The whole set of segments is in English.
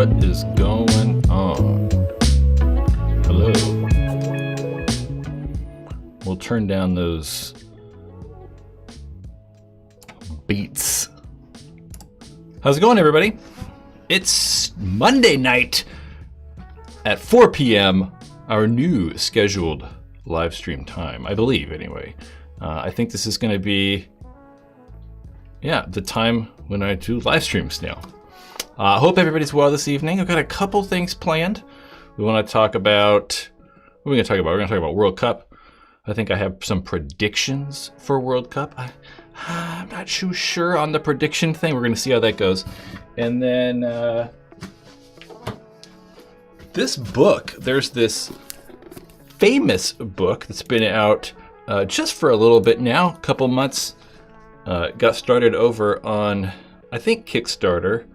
What is going on? Hello. We'll turn down those beats. How's it going, everybody? It's Monday night at 4 p.m., our new scheduled live stream time, I believe, anyway. I think this is going to be, the time when I do live streams now. I hope everybody's well this evening. I've got a couple things planned. We want to talk about, what are we going to talk about? We're going to talk about World Cup. I think I have some predictions for World Cup. I'm not too sure on the prediction thing. We're going to see how that goes. And then this book, there's this famous book that's been out just for a little bit now, a couple months. Got started over on, I think, Kickstarter.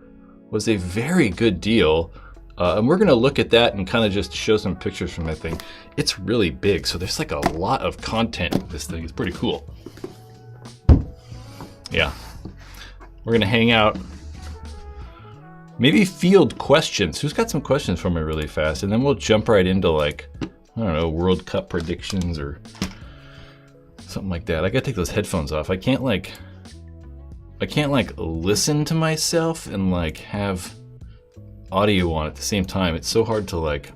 Was a very good deal. And we're gonna look at that and kind of just show some pictures from that thing. It's really big, so there's like a lot of content in this thing. It's pretty cool. Yeah. We're gonna hang out. Maybe field questions. Who's got some questions for me really fast? And then we'll jump right into like, I don't know, World Cup predictions or something like that. I gotta take those headphones off. I can't listen to myself and like have audio on at the same time. It's so hard to like,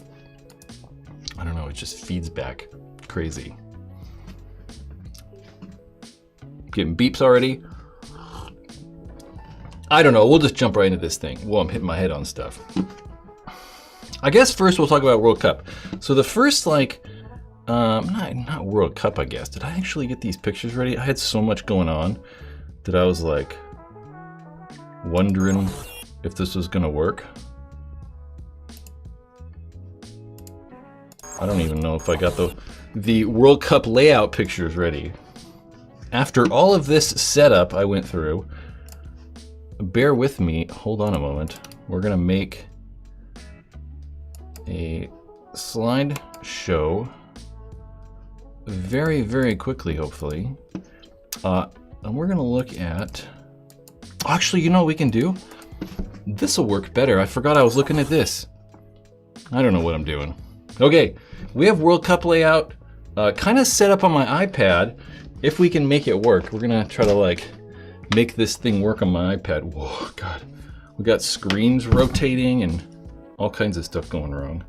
I don't know, it just feeds back crazy. Getting beeps already. I don't know, we'll just jump right into this thing. Whoa, I'm hitting my head on stuff. I guess first we'll talk about World Cup. So the first like, not World Cup, I guess. Did I actually get these pictures ready? I had so much going on that I was like wondering if this was gonna work. I don't even know if I got the World Cup layout pictures ready. After all of this setup I went through, bear with me, hold on a moment. We're gonna make a slideshow very, very quickly, hopefully. And we're gonna look at, actually, you know what we can do? This'll work better. I forgot I was looking at this. I don't know what I'm doing. Okay, we have World Cup layout kind of set up on my iPad. If we can make it work, we're gonna try to like make this thing work on my iPad. Whoa, God. We got screens rotating and all kinds of stuff going wrong.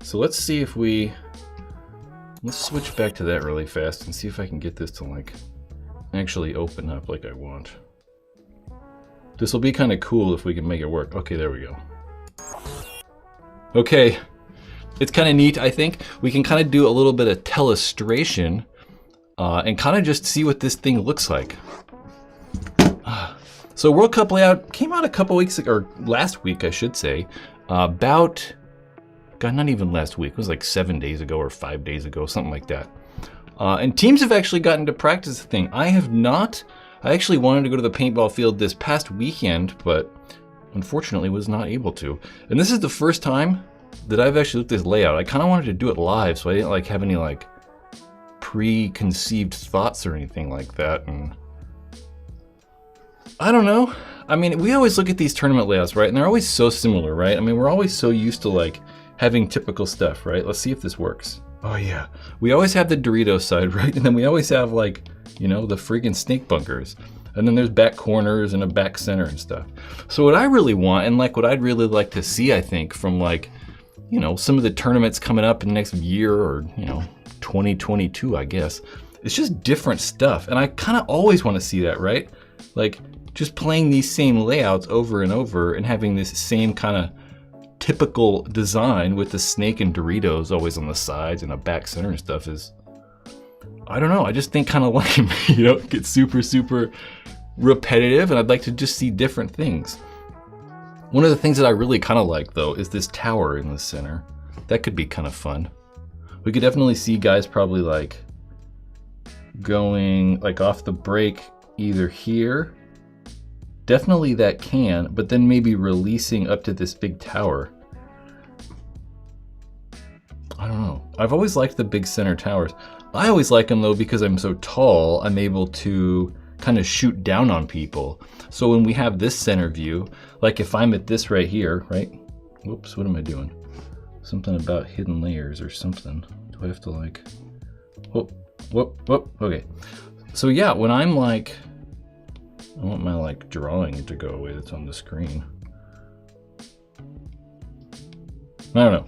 So let's see if let's switch back to that really fast and see if I can get this to like actually open up like I want. This will be kind of cool if we can make it work. Okay, there we go. Okay, it's kind of neat, I think. We can kind of do a little bit of telestration and kind of just see what this thing looks like. So World Cup layout came out a couple weeks ago, or last week I should say, about, God, not even last week, it was like 7 days ago or 5 days ago, something like that. And teams have actually gotten to practice the thing. I have not. I actually wanted to go to the paintball field this past weekend, but unfortunately was not able to. And this is the first time that I've actually looked at this layout. I kind of wanted to do it live, so I didn't like have any like preconceived thoughts or anything like that. And I don't know. I mean, we always look at these tournament layouts, right? And they're always so similar, right? I mean, we're always so used to like having typical stuff, right? Let's see if this works. Oh yeah, we always have the Doritos side, right? And then we always have like, you know, the freaking snake bunkers. And then there's back corners and a back center and stuff. So what I really want, and like what I'd really like to see, I think, from like, you know, some of the tournaments coming up in the next year or, you know, 2022, I guess, it's just different stuff. And I kind of always want to see that, right? Like just playing these same layouts over and over and having this same kind of typical design with the snake and Doritos always on the sides and a back center and stuff is, I don't know, I just think kind of lame, you know, it gets super, super repetitive and I'd like to just see different things. One of the things that I really kind of like though is this tower in the center. That could be kind of fun. We could definitely see guys probably like going like off the break either here. Definitely that can, but then maybe releasing up to this big tower. I don't know. I've always liked the big center towers. I always like them though because I'm so tall, I'm able to kind of shoot down on people. So when we have this center view, like if I'm at this right here, right? Whoops, what am I doing? Something about hidden layers or something. Do I have to like, whoop, whoop, whoop, okay. So yeah, when I'm like, I want my like drawing to go away that's on the screen. I don't know.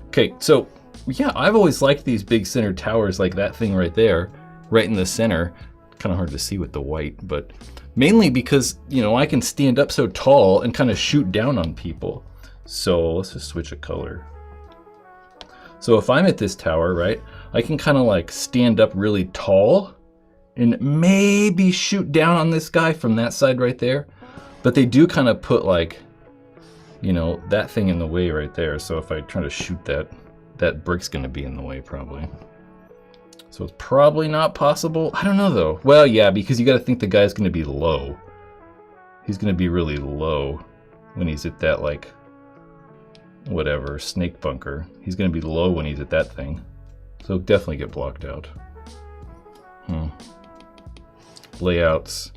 Okay, so yeah, I've always liked these big center towers like that thing right there, right in the center. Kind of hard to see with the white, but mainly because, you know, I can stand up so tall and kind of shoot down on people. So let's just switch a color. So if I'm at this tower, right, I can kind of like stand up really tall and maybe shoot down on this guy from that side right there. But they do kind of put like, you know, that thing in the way right there. So if I try to shoot that, that brick's gonna be in the way probably. So it's probably not possible. I don't know though. Well, yeah, because you gotta think the guy's gonna be low. He's gonna be really low when he's at that like, whatever, snake bunker. He's gonna be low when he's at that thing. So definitely get blocked out. Layouts.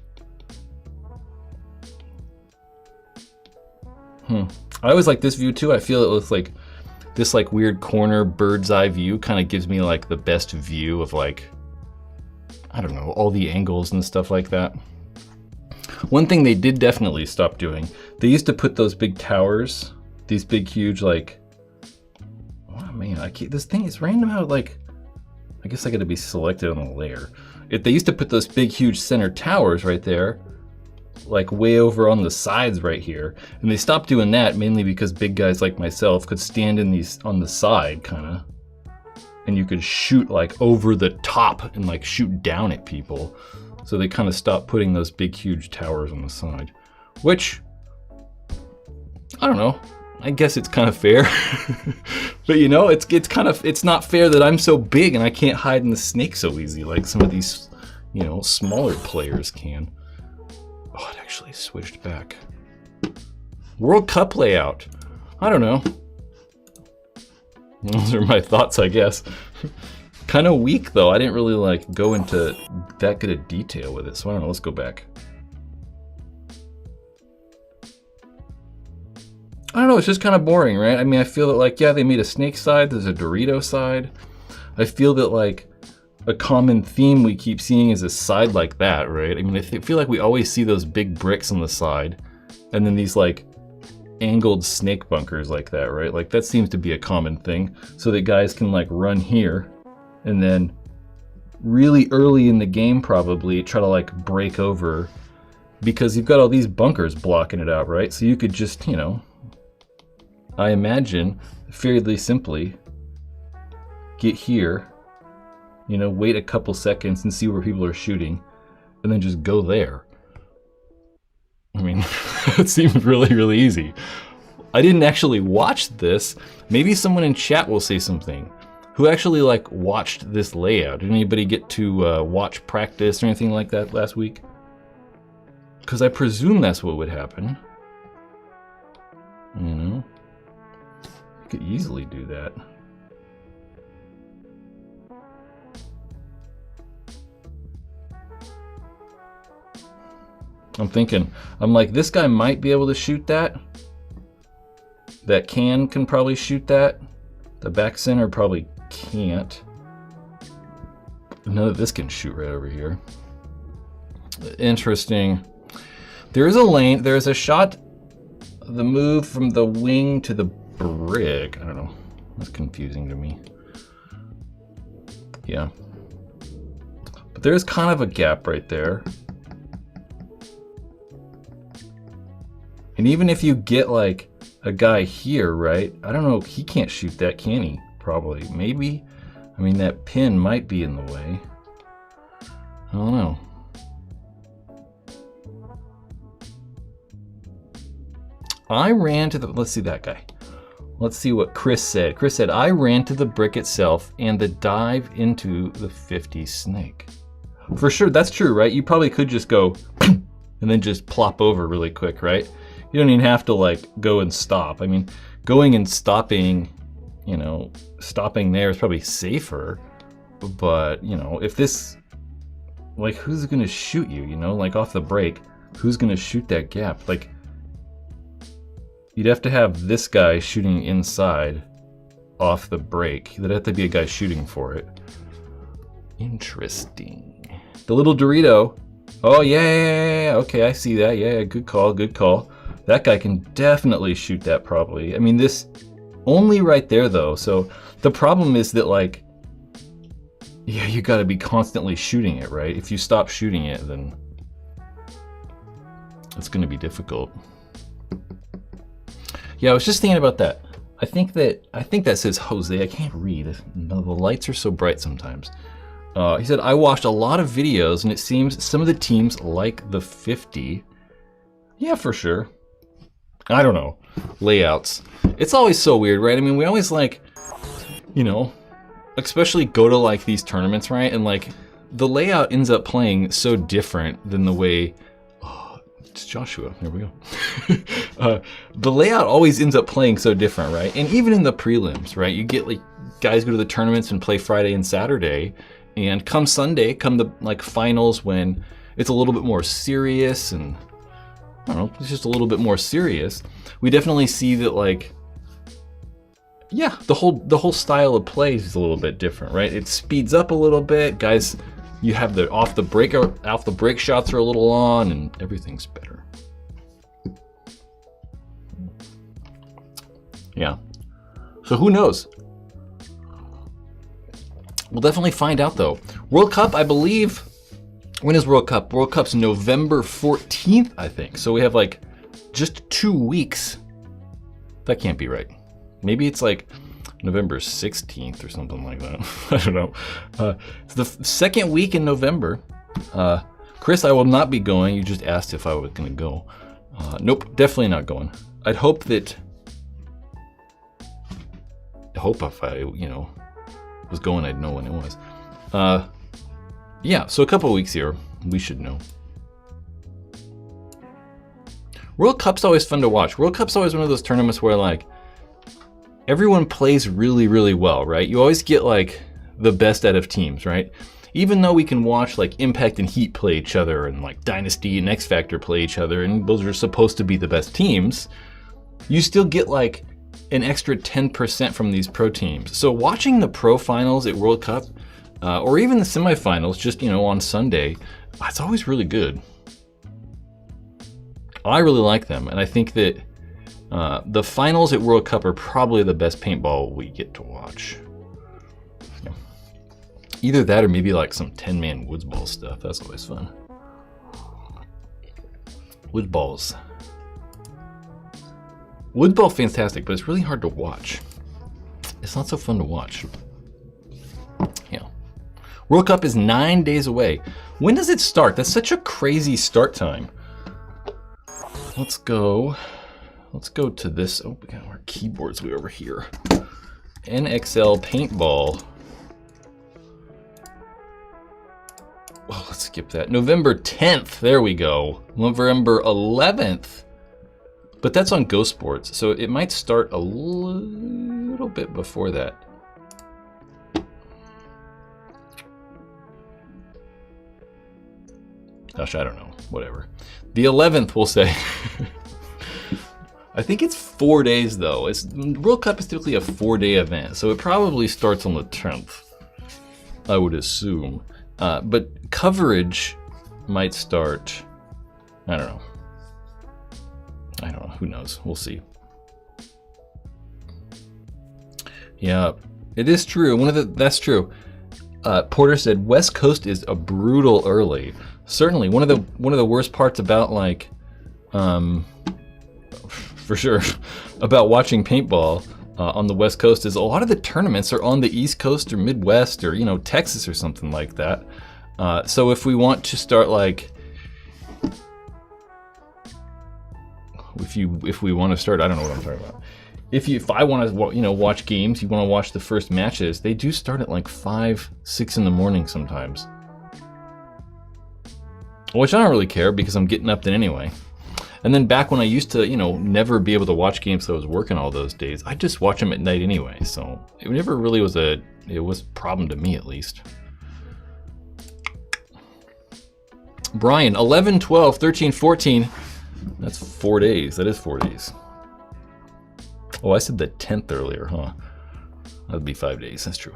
I always like this view too. I feel it looks like this like weird corner bird's eye view kind of gives me like the best view of like, I don't know, all the angles and stuff like that. One thing they did definitely stop doing, they used to put those big towers, these big huge like, oh man, I can't, this thing is random how like, I guess I gotta be selected on the layer. They used to put those big huge center towers right there, like way over on the sides right here. And they stopped doing that mainly because big guys like myself could stand in these on the side kinda, and you could shoot like over the top and like shoot down at people. So they kind of stopped putting those big huge towers on the side, which, I don't know, I guess it's kind of fair. But you know, it's not fair that I'm so big and I can't hide in the snake so easy like some of these, you know, smaller players can. Oh, it actually switched back. World Cup layout. I don't know. Those are my thoughts, I guess. Kind of weak though. I didn't really like go into that good of detail with it. So I don't know, let's go back. I don't know, it's just kind of boring, right? I mean, I feel that like, yeah, they made a snake side, there's a Dorito side. I feel that like a common theme we keep seeing is a side like that, right? I mean, I feel like we always see those big bricks on the side and then these like angled snake bunkers like that, right? Like that seems to be a common thing so that guys can like run here and then really early in the game probably try to like break over because you've got all these bunkers blocking it out, right? So you could just, you know, I imagine fairly simply get here, you know, wait a couple seconds and see where people are shooting and then just go there. I mean, it seems really, really easy. I didn't actually watch this. Maybe someone in chat will say something. Who actually like watched this layout? Did anybody get to watch practice or anything like that last week? Because I presume that's what would happen. You know? You could easily do that. I'm thinking, I'm like, this guy might be able to shoot that. That can probably shoot that. The back center probably can't. None of this can shoot right over here. Interesting. There is a lane, there is a shot, the move from the wing to the brick. I don't know, that's confusing to me. Yeah. But there's kind of a gap right there. And even if you get like a guy here, right? I don't know, he can't shoot that, can he? Probably, maybe. I mean, that pin might be in the way. I don't know. I ran to the, let's see that guy. Let's see what Chris said. Chris said, I ran to the brick itself and the dive into the 50 snake. For sure, that's true, right? You probably could just go and then just plop over really quick, right? You don't even have to like go and stop. I mean, going and stopping, you know, stopping there is probably safer. But, you know, if this, like, who's gonna shoot you, you know, like off the break, who's gonna shoot that gap? Like, you'd have to have this guy shooting inside off the break. There'd have to be a guy shooting for it. Interesting. The little Dorito. Oh, yeah. Okay, I see that. Yeah, good call, good call. That guy can definitely shoot that probably. I mean, this only right there though. So the problem is that like, yeah, you gotta be constantly shooting it, right? If you stop shooting it, then it's gonna be difficult. Yeah, I was just thinking about that. I think that says Jose. I can't read. No, the lights are so bright sometimes. He said, I watched a lot of videos and it seems some of the teams like the 50. Yeah, for sure. I don't know. Layouts. It's always so weird, right? I mean, we always like, you know, especially go to like these tournaments, right? And like the layout ends up playing so different than the way, oh, it's Joshua, there we go. The layout always ends up playing so different, right? And even in the prelims, right? You get like guys go to the tournaments and play Friday and Saturday, and come Sunday, come the like finals when it's a little bit more serious and I don't know, it's just a little bit more serious. We definitely see that like, yeah, the whole style of play is a little bit different, right? It speeds up a little bit. Guys, you have the off the break shots are a little on and everything's better. Yeah. So who knows? We'll definitely find out though. World Cup, I believe, when is World Cup? World Cup's November 14th, I think. So we have like just 2 weeks. That can't be right. Maybe it's like November 16th or something like that. I don't know. It's the second week in November. Chris, I will not be going. You just asked if I was going to go. Nope, definitely not going. I'd hope that. If I, you know, was going, I'd know when it was. Yeah, so a couple of weeks here, we should know. World Cup's always fun to watch. World Cup's always one of those tournaments where like everyone plays really, really well, right? You always get like the best out of teams, right? Even though we can watch like Impact and Heat play each other and like Dynasty and X Factor play each other, and those are supposed to be the best teams, you still get like an extra 10% from these pro teams. So watching the pro finals at World Cup, or even the semifinals, just, you know, on Sunday, it's always really good. I really like them, and I think that the finals at World Cup are probably the best paintball we get to watch. Yeah. Either that or maybe like some 10-man woods ball stuff. That's always fun. Wood balls. Wood ball fantastic, but it's really hard to watch. It's not so fun to watch. Yeah. World Cup is 9 days away. When does it start? That's such a crazy start time. Let's go to this. Oh, we got our keyboards way over here. NXL Paintball. Oh, let's skip that. November 10th. There we go. November 11th. But that's on Go Sports, so it might start a little bit before that. Gosh, I don't know. Whatever. The 11th, we'll say. I think it's 4 days, though. World Cup is typically a 4-day event, so it probably starts on the 10th, I would assume. But coverage might start, I don't know. Who knows? We'll see. Yeah, it is true. That's true. Porter said West Coast is a brutal early. Certainly, one of the worst parts about like, for sure, about watching paintball on the West Coast is a lot of the tournaments are on the East Coast or Midwest or, you know, Texas or something like that. So if we want to start like, if we want to start, I don't know what I'm talking about. If I want to, you know, watch games, you want to watch the first matches, they do start at like 5, 6 in the morning sometimes. Which I don't really care because I'm getting up then anyway. And then back when I used to, you know, never be able to watch games because I was working all those days, I just watch them at night anyway. So it never really was a problem to me at least. Brian, 11, 12, 13, 14. That's 4 days. That is 4 days. Oh, I said the 10th earlier, huh? That'd be 5 days, that's true.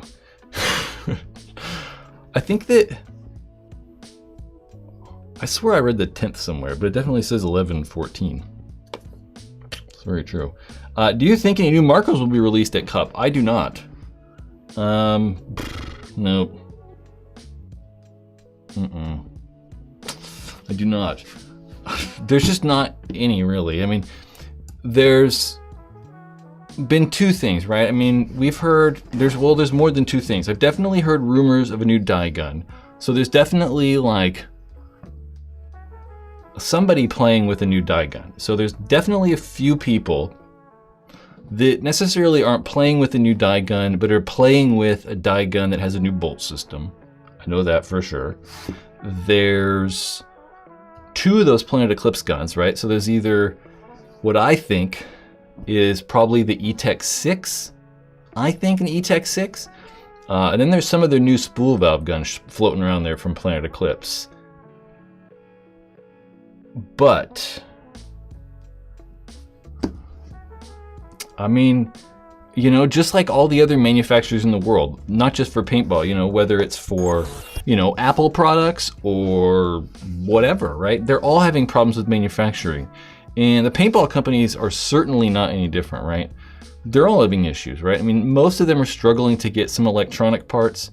I think that, I swear I read the 10th somewhere, but it definitely says 11/14. It's very true. Do you think any new markers will be released at Cup? I do not. Nope. I do not. There's just not any, really. I mean, there's been two things, right? I mean, we've heard, there's more than two things. I've definitely heard rumors of a new dye gun. So there's definitely like somebody playing with a new dye gun. So there's definitely a few people that necessarily aren't playing with a new dye gun, but are playing with a dye gun that has a new bolt system. I know that for sure. There's two of those Planet Eclipse guns, right? So there's either what I think is probably the E-Tech 6. I think an E-Tech 6. And then there's some of their new spool valve guns floating around there from Planet Eclipse. But I mean, you know, just like all the other manufacturers in the world, not just for paintball, you know, whether it's for, you know, Apple products or whatever, right? They're all having problems with manufacturing. And the paintball companies are certainly not any different, right? They're all having issues, right? I mean, most of them are struggling to get some electronic parts.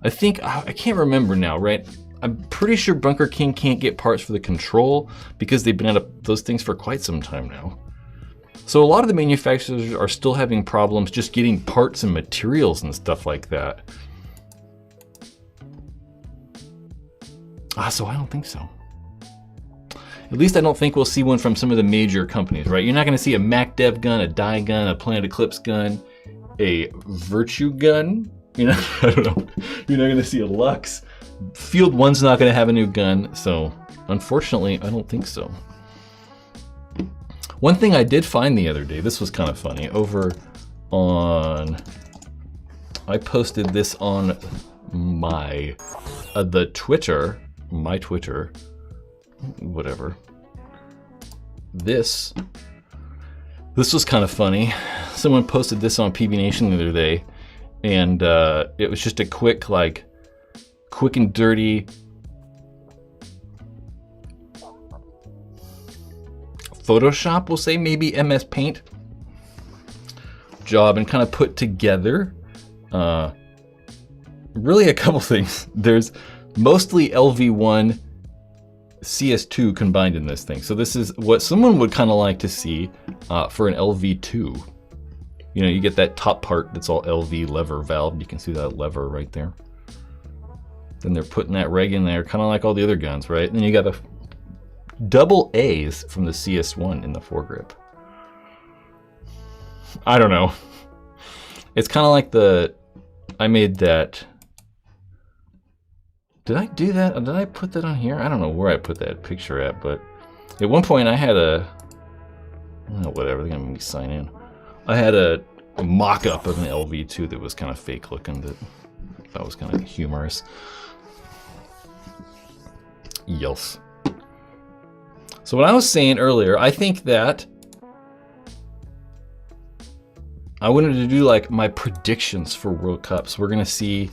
I think, I can't remember now, right? I'm pretty sure Bunker King can't get parts for the control because they've been out of those things for quite some time now. So a lot of the manufacturers are still having problems just getting parts and materials and stuff like that. So I don't think so. At least I don't think we'll see one from some of the major companies, right? You're not gonna see a MacDev gun, a dye gun, a Planet Eclipse gun, a Virtue gun. You know, I don't know. You're not gonna see a Lux. Field 1's not gonna have a new gun, so unfortunately, I don't think so. One thing I did find the other day, this was kind of funny, over on, I posted this on my, my Twitter, whatever. This was kind of funny. Someone posted this on PB Nation the other day, and it was just a quick and dirty Photoshop, we'll say, maybe MS Paint job, and kind of put together really a couple things. There's mostly LV1 CS2 combined in this thing. So this is what someone would kind of like to see for an LV2. You know, you get that top part that's all LV lever valve. You can see that lever right there. Then they're putting that reg in there, kind of like all the other guns, right? And then you got a double A's from the CS1 in the foregrip. I don't know. It's kind of like I made that. Did I do that? Did I put that on here? I don't know where I put that picture at, but at one point I had whatever, they're gonna make me sign in. I had a mock-up of an LV2 that was kind of fake looking, that I thought was kind of humorous. Yes. So what I was saying earlier, I think that I wanted to do like my predictions for World Cups. We're gonna see,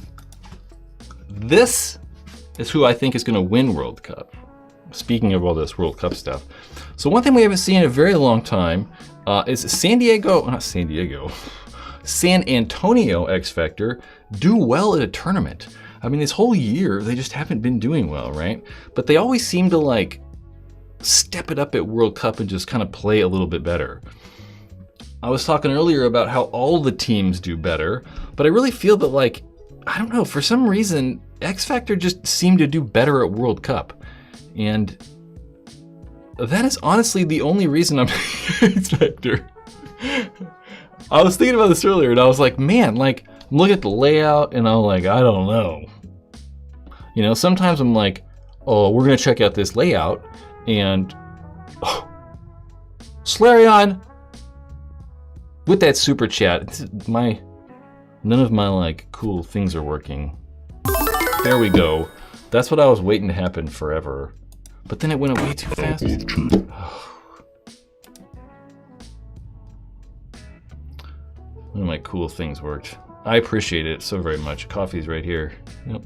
this is who I think is gonna win World Cup. Speaking of all this World Cup stuff. So one thing we haven't seen in a very long time is San Antonio X Factor do well at a tournament. I mean, this whole year, they just haven't been doing well, right? But they always seem to like step it up at World Cup and just kind of play a little bit better. I was talking earlier about how all the teams do better, but I really feel that, like, I don't know, for some reason, X Factor just seemed to do better at World Cup. And that is honestly the only reason I'm X Factor. I was thinking about this earlier and I was like, man, like, I'm looking at the layout and I'm like, I don't know. You know, sometimes I'm like, oh, we're gonna check out this layout, and Slarion with that super chat. None of my like cool things are working. There we go. That's what I was waiting to happen forever. But then it went way too fast. One of my cool things worked. I appreciate it so very much. Coffee's right here. Yep.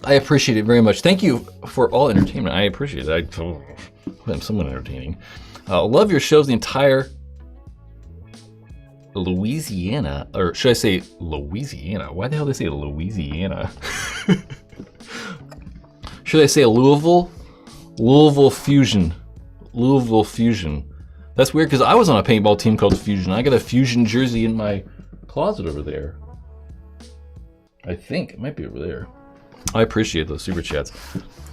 I appreciate it very much. Thank you for all entertainment. I appreciate it. I'm somewhat entertaining. Love your shows. The entire Louisiana, or should I say Louisiana? Why the hell did I say Louisiana? Should I say Louisville? Louisville Fusion. Louisville Fusion. That's weird because I was on a paintball team called Fusion. I got a Fusion jersey in my closet over there. I think it might be over there. I appreciate those super chats.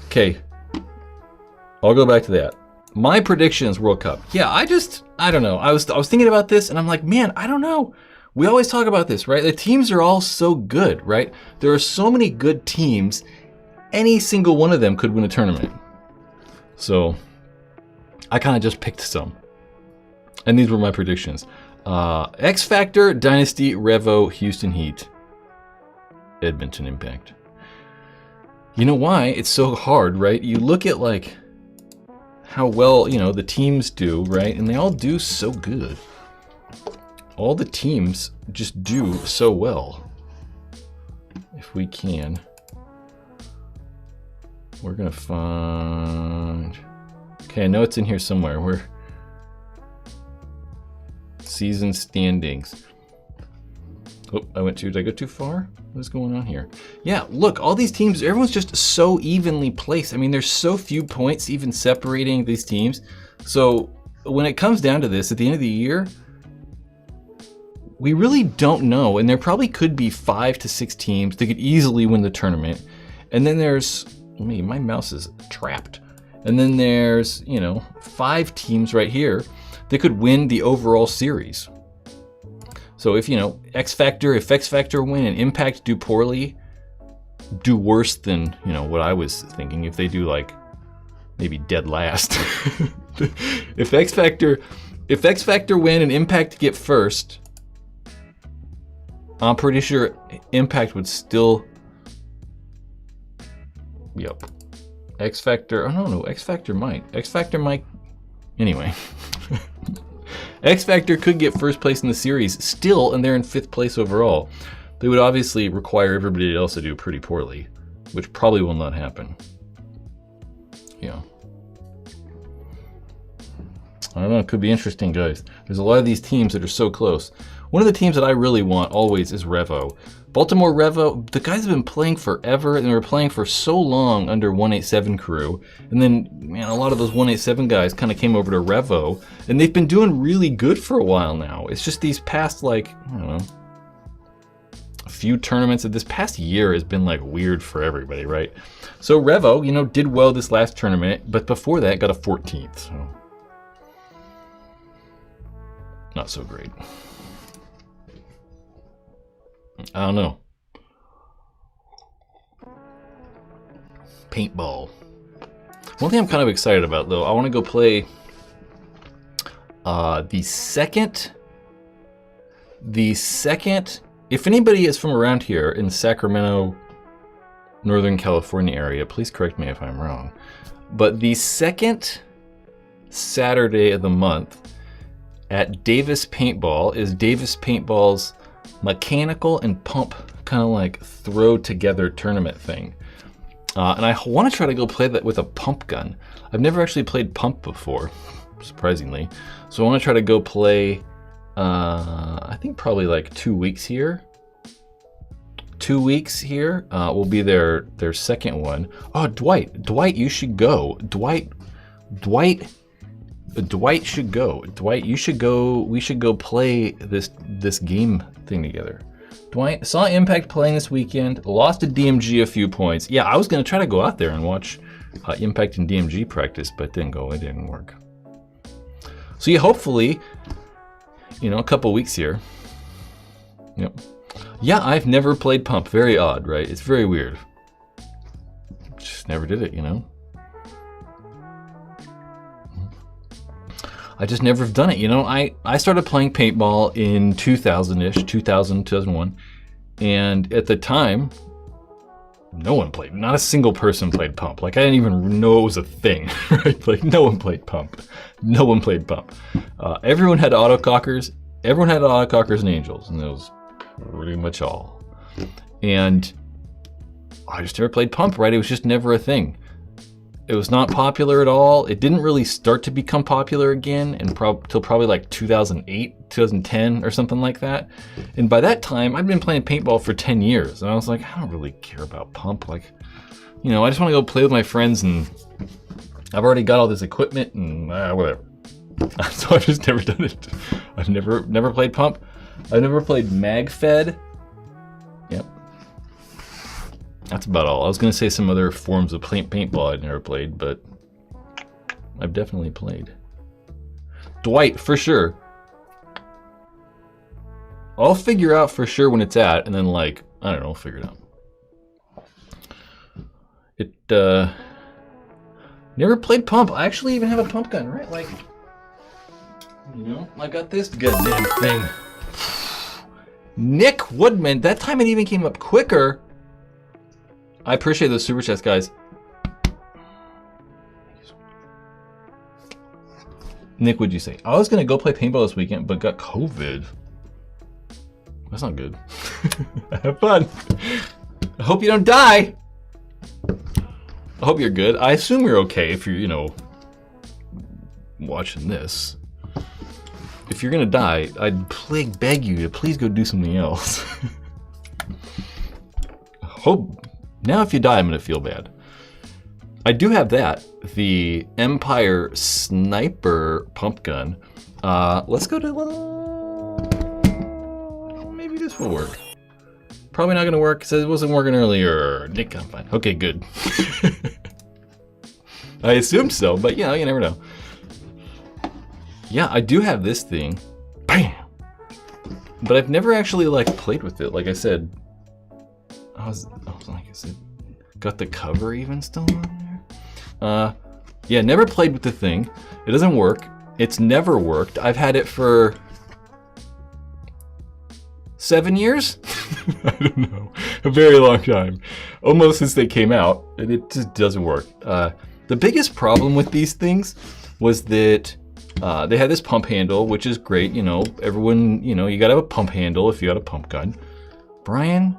Okay, I'll go back to that. My predictions World Cup. Yeah, I don't know. I was thinking about this and I'm like, man, I don't know. We always talk about this, right? The teams are all so good, right? There are so many good teams. Any single one of them could win a tournament. So I kind of just picked some. And these were my predictions. X Factor, Dynasty, Revo, Houston Heat, Edmonton Impact. You know why it's so hard, right? You look at like how well, you know, the teams do, right? And they all do so good. All the teams just do so well. If we can, we're gonna find, okay, I know it's in here somewhere. We're season standings. Oh, did I go too far? What is going on here? Yeah, look, all these teams, everyone's just so evenly placed. I mean, there's so few points even separating these teams. So when it comes down to this, at the end of the year, we really don't know. And there probably could be 5 to 6 teams that could easily win the tournament. And then there's, my mouse is trapped. And then there's, 5 teams right here that could win the overall series. So if, X Factor win and Impact do poorly, do worse than, what I was thinking, if they do like maybe dead last. If X Factor win and Impact get first, I'm pretty sure Impact would still, yep. X Factor, oh no, X Factor might, anyway. X Factor could get first place in the series still, and they're in 5th place overall. They would obviously require everybody else to do pretty poorly, which probably will not happen. Yeah. I don't know, it could be interesting, guys. There's a lot of these teams that are so close. One of the teams that I really want always is Revo. Baltimore Revo, the guys have been playing forever, and they were playing for so long under 187 crew. And then, man, a lot of those 187 guys kind of came over to Revo, and they've been doing really good for a while now. It's just these past, like, I don't know, a few tournaments. This past year has been, like, weird for everybody, right? So Revo, did well this last tournament, but before that got a 14th. So not so great. I don't know. Paintball. One thing I'm kind of excited about, though, I want to go play the second, if anybody is from around here in the Sacramento, Northern California area, please correct me if I'm wrong, but the second Saturday of the month at Davis Paintball is Davis Paintball's mechanical and pump kind of like throw together tournament thing. And I want to try to go play that with a pump gun. I've never actually played pump before, surprisingly. So I want to try to go play, I think probably like 2 weeks here. 2 weeks here will be their second one. Oh, Dwight, you should go. Dwight should go. Dwight, you should go. We should go play this game thing together. Dwight, saw Impact playing this weekend. Lost to DMG a few points. Yeah, I was gonna try to go out there and watch Impact and DMG practice, but didn't go. It didn't work. So yeah, hopefully, a couple weeks here. Yep. Yeah, I've never played Pump. Very odd, right? It's very weird. Just never did it, I just never have done it. I started playing paintball in 2000-ish, 2000, 2001. And at the time, No one played. Not a single person played Pump. Like I didn't even know it was a thing. Right? Like no one played Pump. No one played Pump. Everyone had autocockers. Everyone had autocockers and angels, and that was pretty much all. And I just never played Pump. Right? It was just never a thing. It was not popular at all. It didn't really start to become popular again until probably like 2008, 2010 or something like that. And by that time, I'd been playing paintball for 10 years. And I was like, I don't really care about Pump. Like, you know, I just want to go play with my friends and I've already got all this equipment and whatever. So I've just never done it. I've never played Pump. I've never played MagFed. Yep. That's about all. I was going to say some other forms of paintball I'd never played, but I've definitely played. Dwight, for sure. I'll figure out for sure when it's at, and then like, I don't know, figure it out. Never played Pump. I actually even have a pump gun, right? Like, you know, I got this goddamn thing. Nick Woodman, that time it even came up quicker. I appreciate those super chats, guys. Nick, what'd you say? I was gonna go play paintball this weekend, but got COVID. That's not good. Have fun. I hope you don't die. I hope you're good. I assume you're okay if you're, you know, watching this. If you're gonna die, I'd beg you to please go do something else. Hope. Now if you die, I'm gonna feel bad. I do have that, the Empire Sniper pump gun. Let's go to, maybe this will work. Probably not gonna work, because it wasn't working earlier. Nick, I'm fine. Okay, good. I assumed so, but you know, you never know. Yeah, I do have this thing. Bam! But I've never actually like played with it. Like I said, I was like, is it got the cover even still on there? Yeah, never played with the thing. It doesn't work. It's never worked. I've had it for 7 years? I don't know. A very long time. Almost since they came out, and it just doesn't work. The biggest problem with these things was that they had this pump handle, which is great. You know, everyone, you know, you gotta have a pump handle if you got a pump gun. Brian,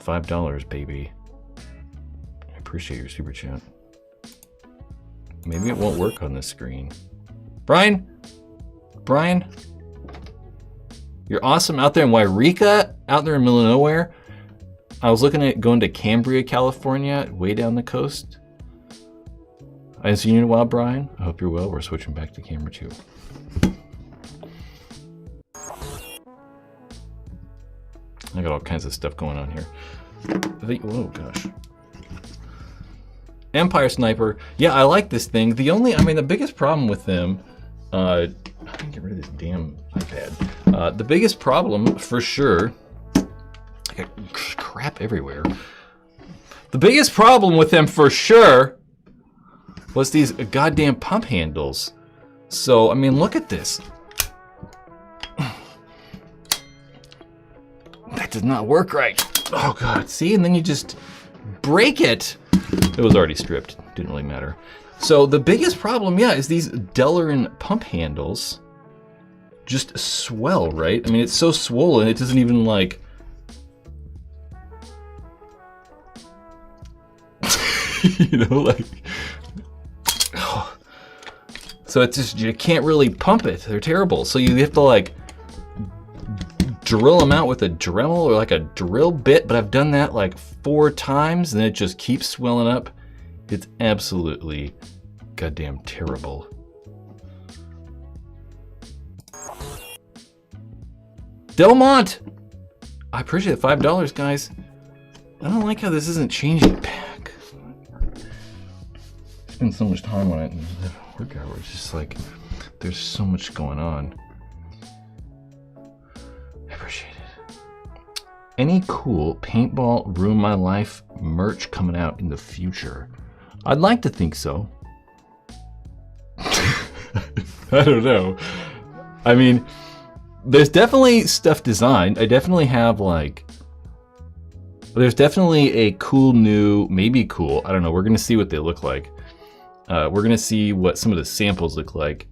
$5, baby. I appreciate your super chat. Maybe it won't work on this screen. Brian, you're awesome out there in Wairika, out there in the middle of nowhere. I was looking at going to Cambria, California, way down the coast. I haven't seen you in a while, Brian. I hope you're well. We're switching back to camera 2. I got all kinds of stuff going on here. Oh gosh. Empire Sniper. Yeah, I like this thing. The biggest problem with them, I can get rid of this damn iPad. The biggest problem, for sure, I got crap everywhere. The biggest problem with them, for sure, was these goddamn pump handles. So, I mean, look at this. That does not work right. Oh God, see, and then you just break it. It was already stripped, didn't really matter. So the biggest problem, yeah, is these Delrin pump handles just swell, right? I mean, it's so swollen, it doesn't even like... you know, like... Oh. So it's just, you can't really pump it. They're terrible. So you have to like drill them out with a Dremel or like a drill bit, but I've done that like 4 times and it just keeps swelling up. It's absolutely goddamn terrible. Delmont! I appreciate the $5, guys. I don't like how this isn't changing back. I spend so much time on it and work hours. It's just like, there's so much going on. I appreciate it. Any cool Paintball Ruin My Life merch coming out in the future? I'd like to think so. I don't know. I mean, there's definitely stuff designed. I definitely have like There's definitely a cool new, maybe cool, I don't know, we're gonna see what they look like. We're gonna see what some of the samples look like.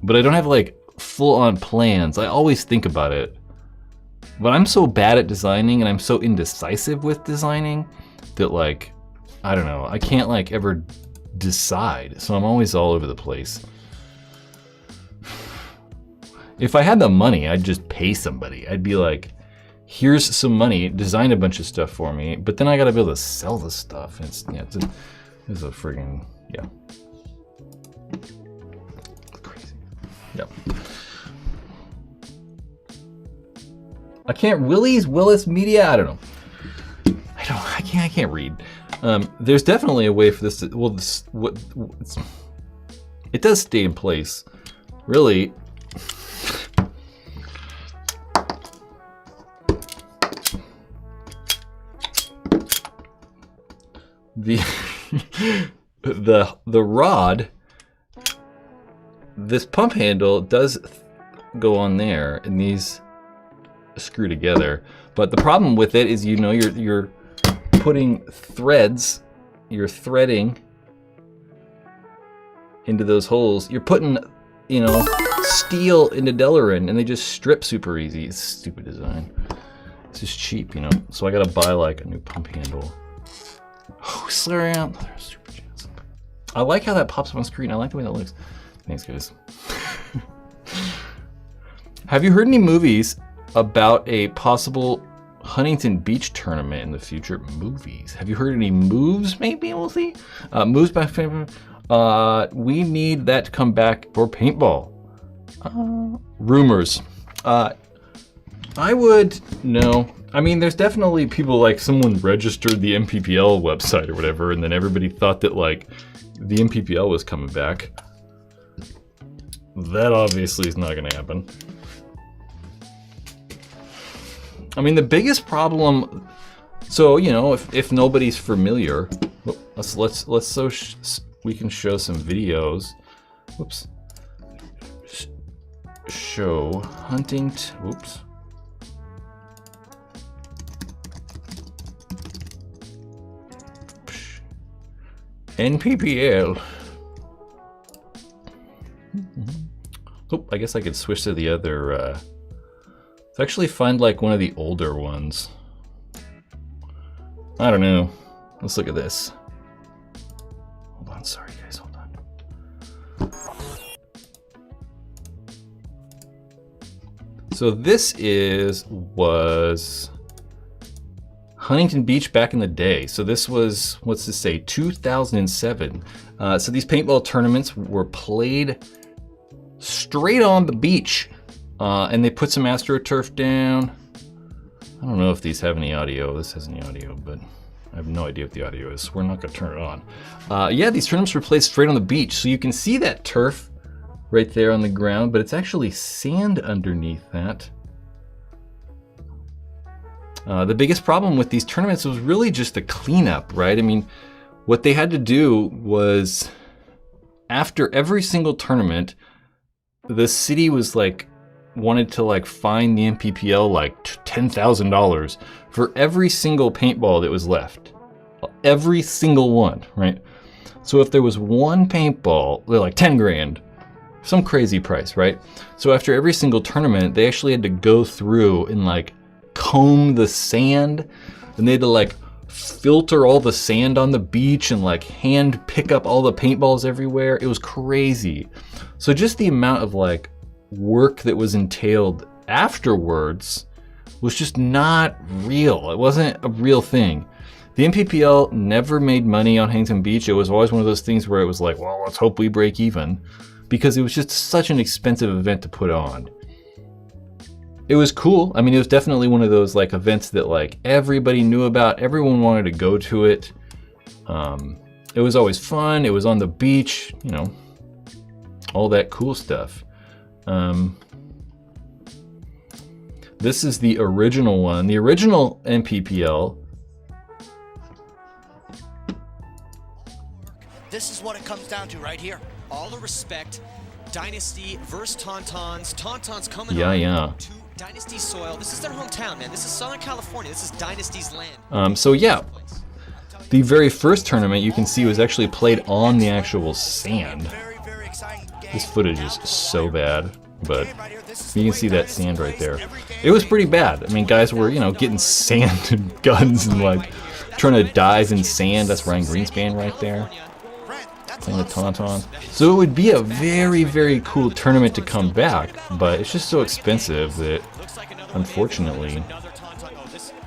But I don't have like full-on plans. I always think about it. But I'm so bad at designing and I'm so indecisive with designing that like, I don't know, I can't like ever decide. So I'm always all over the place. If I had the money, I'd just pay somebody. I'd be like, here's some money, design a bunch of stuff for me, but then I gotta be able to sell the stuff. It's a friggin', yeah. Crazy. Yeah. I can't, Willis Media, I don't know. I can't read. There's definitely a way for this to, well, it does stay in place. Really, the rod, this pump handle does go on there, and these screw together. But the problem with it is, you know, you're putting threads, you're threading into those holes. You're putting, you know, steel into Delrin, and they just strip super easy. It's stupid design. It's just cheap, you know. So I gotta buy like a new pump handle. Oh, slurry out. Super chance. I like how that pops up on screen. I like the way that looks. Thanks, guys. Have you heard any movies about a possible Huntington Beach tournament in the future? Movies. Have you heard any moves? Maybe we'll see. Moves by favorite. We need that to come back for paintball. Rumors. I would know. I mean, there's definitely people like someone registered the MPPL website or whatever, and then everybody thought that like the MPPL was coming back. That obviously is not going to happen. I mean, the biggest problem. So you know, if nobody's familiar, let's so we can show some videos. Whoops. Show Huntington. Whoops. NPPL. Oh, I guess I could switch to the other. Let's actually find like one of the older ones. I don't know. Let's look at this. Hold on, sorry guys, hold on. So this was Huntington Beach back in the day. So this was, what's this say, 2007. So these paintball tournaments were played straight on the beach. And they put some AstroTurf down. I don't know if these have any audio. This has any audio, but I have no idea what the audio is. So we're not gonna turn it on. Yeah, these tournaments were played straight on the beach. So you can see that turf right there on the ground, but it's actually sand underneath that. The biggest problem with these tournaments was really just the cleanup, right? I mean, what they had to do was, after every single tournament, the city was like, wanted to like fine the MPPL like $10,000 for every single paintball that was left. Every single one, right? So if there was one paintball, they're like 10 grand, some crazy price, right? So after every single tournament, they actually had to go through and like comb the sand, and they had to like filter all the sand on the beach and like hand pick up all the paintballs everywhere. It was crazy. So just the amount of like work that was entailed afterwards was just not real. It wasn't a real thing. The MPPL never made money on Huntington Beach. It was always one of those things where it was like, well, let's hope we break even, because it was just such an expensive event to put on. It was cool. I mean, it was definitely one of those like events that like everybody knew about. Everyone wanted to go to it. It was always fun. It was on the beach, you know, all that cool stuff. This is the original one, the original MPPL. This is what it comes down to right here. All the respect, Dynasty versus Tauntauns. Tauntauns coming on to Dynasty soil. This is their hometown, man. This is Southern California. This is Dynasty's land. So yeah, the very first tournament you can see was actually played on the actual sand. Very exciting game. This footage is so bad, but you can see that sand right there. It was pretty bad. I mean, guys were, you know, getting sand and guns and like trying to dive in sand. That's Ryan Greenspan right there, playing the tauntaun. So it would be a very cool tournament to come back, but it's just so expensive that, unfortunately,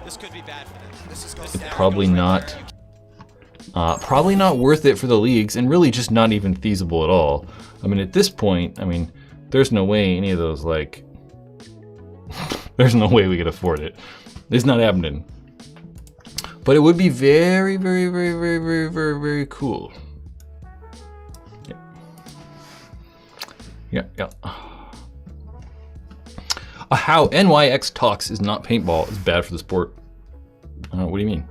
it's probably not worth it for the leagues, and really just not even feasible at all. I mean, at this point, I mean, there's no way any of those, like, there's no way we could afford it. It's not happening. But it would be very cool. Yeah. How NYX talks is not paintball is bad for the sport. What do you mean?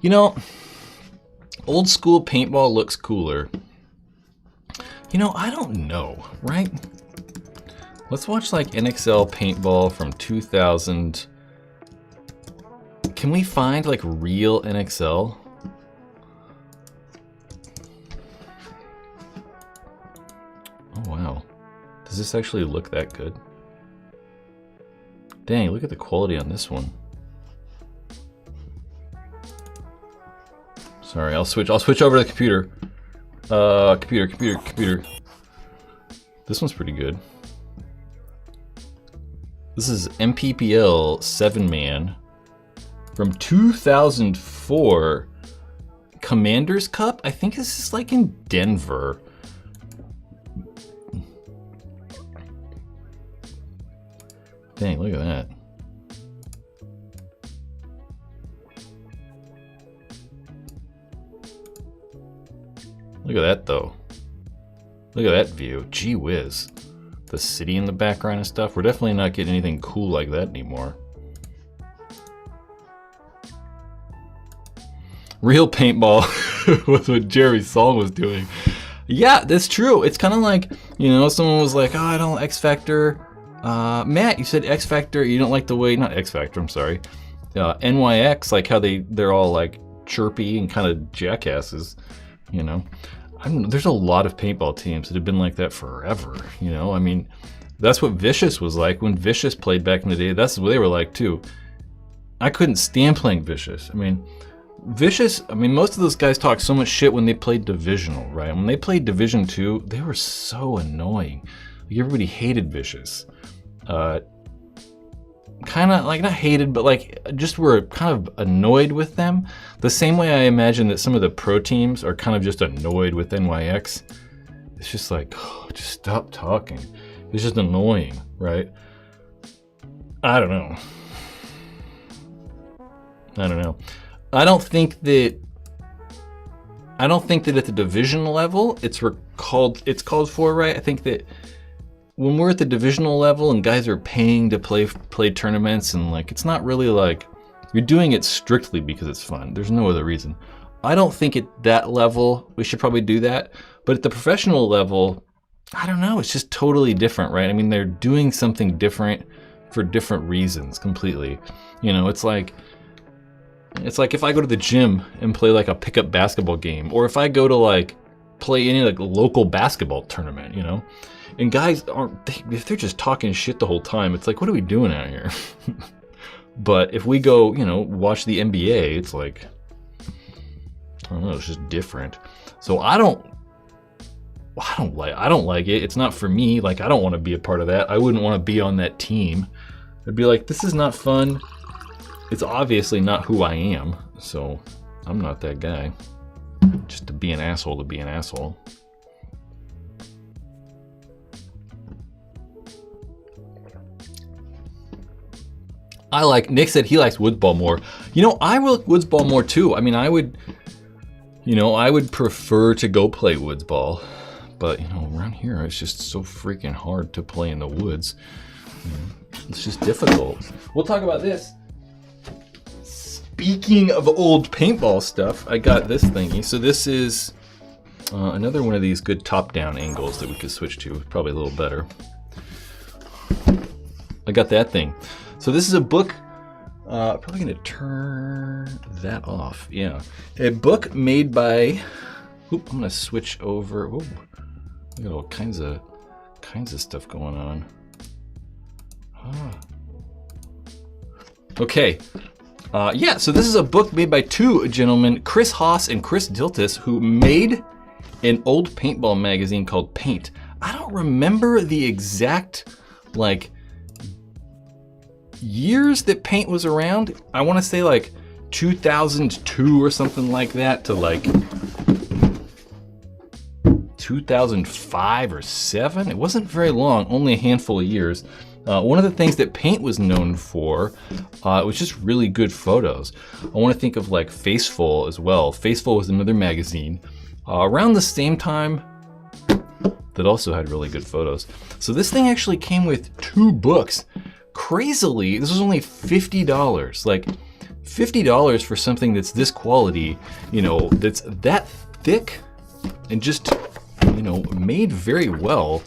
You know, old school paintball looks cooler. You know, I don't know, right? Let's watch like NXL paintball from 2000. Can we find like real NXL? Oh wow. Does this actually look that good? Dang, look at the quality on this one. Sorry, I'll switch over to the computer. Computer. This one's pretty good. This is MPPL 7-man from 2004 Commander's Cup. I think this is like in Denver. Dang, look at that. Look at that though. Look at that view. Gee whiz. The city in the background and stuff. We're definitely not getting anything cool like that anymore. Real paintball was what Jerry's song was doing. Yeah, that's true. It's kind of like, you know, someone was like, oh, I don't X Factor. Matt, you said X Factor. You don't like the way, not X Factor, I'm sorry. NYX, like how they're all like chirpy and kind of jackasses, you know. There's a lot of paintball teams that have been like that forever, you know. I mean, that's what Vicious was like when Vicious played back in the day. That's what they were like too. I couldn't stand playing Vicious. I mean, Vicious, I mean, most of those guys talk so much shit when they played Divisional, right? When they played Division 2, they were so annoying. Like, everybody hated Vicious. Kind of, like, not hated, but like, just were kind of annoyed with them. The same way I imagine that some of the pro teams are kind of just annoyed with NYX. It's just like, oh, just stop talking. It's just annoying, right? I don't know. I don't think that at the division level it's called for, right? I think that when we're at the divisional level and guys are paying to play tournaments, and like, it's not really like you're doing it strictly because it's fun. There's no other reason. I don't think at that level we should probably do that. But at the professional level, I don't know. It's just totally different, right? I mean, they're doing something different for different reasons completely. You know, it's like if I go to the gym and play like a pickup basketball game, or if I go to like play any like local basketball tournament, you know. And guys if they're just talking shit the whole time, it's like, what are we doing out here? But if we go, you know, watch the NBA, it's like, I don't know, it's just different. So I don't like it. It's not for me. Like, I don't want to be a part of that. I wouldn't want to be on that team. I'd be like, this is not fun. It's obviously not who I am. So I'm not that guy. Just to be an asshole to be an asshole. Nick said he likes woods ball more. You know, I like woods ball more too. I mean, I would prefer to go play woods ball, but you know, around here it's just so freaking hard to play in the woods. You know, it's just difficult. We'll talk about this. Speaking of old paintball stuff, I got this thingy. So this is Another one of these good top-down angles that we could switch to, probably a little better. I got that thing. So this is a book. Probably gonna turn that off. Yeah, a book made by. Oop, I'm gonna switch over. Ooh, we got all kinds of stuff going on. Okay. Yeah, so this is a book made by two gentlemen, Chris Haas and Chris Diltis, who made an old paintball magazine called Paint. I don't remember the exact, like, years that Paint was around. I want to say like 2002 or something like that to like 2005 or 7. It wasn't very long, only a handful of years. One of the things that Paint was known for was just really good photos. I want to think of like Faceful as well. Faceful was another magazine around the same time that also had really good photos. So this thing actually came with 2 books. Crazily, this was only $50. Like $50 for something that's this quality, you know, that's that thick and just, you know, made very well.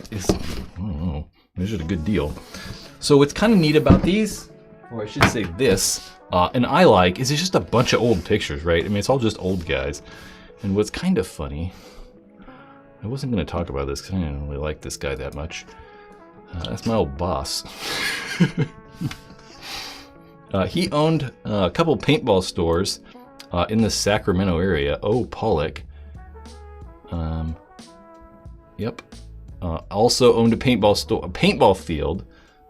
Is, I don't know. This is a good deal. So what's kind of neat about these, or I should say this, and I like, is it's just a bunch of old pictures, right? I mean, it's all just old guys. And what's kind of funny, I wasn't going to talk about this because I didn't really like this guy that much. That's my old boss. He owned a couple paintball stores in the Sacramento area. Oh, Pollock. Yep. Also owned a paintball store, a paintball field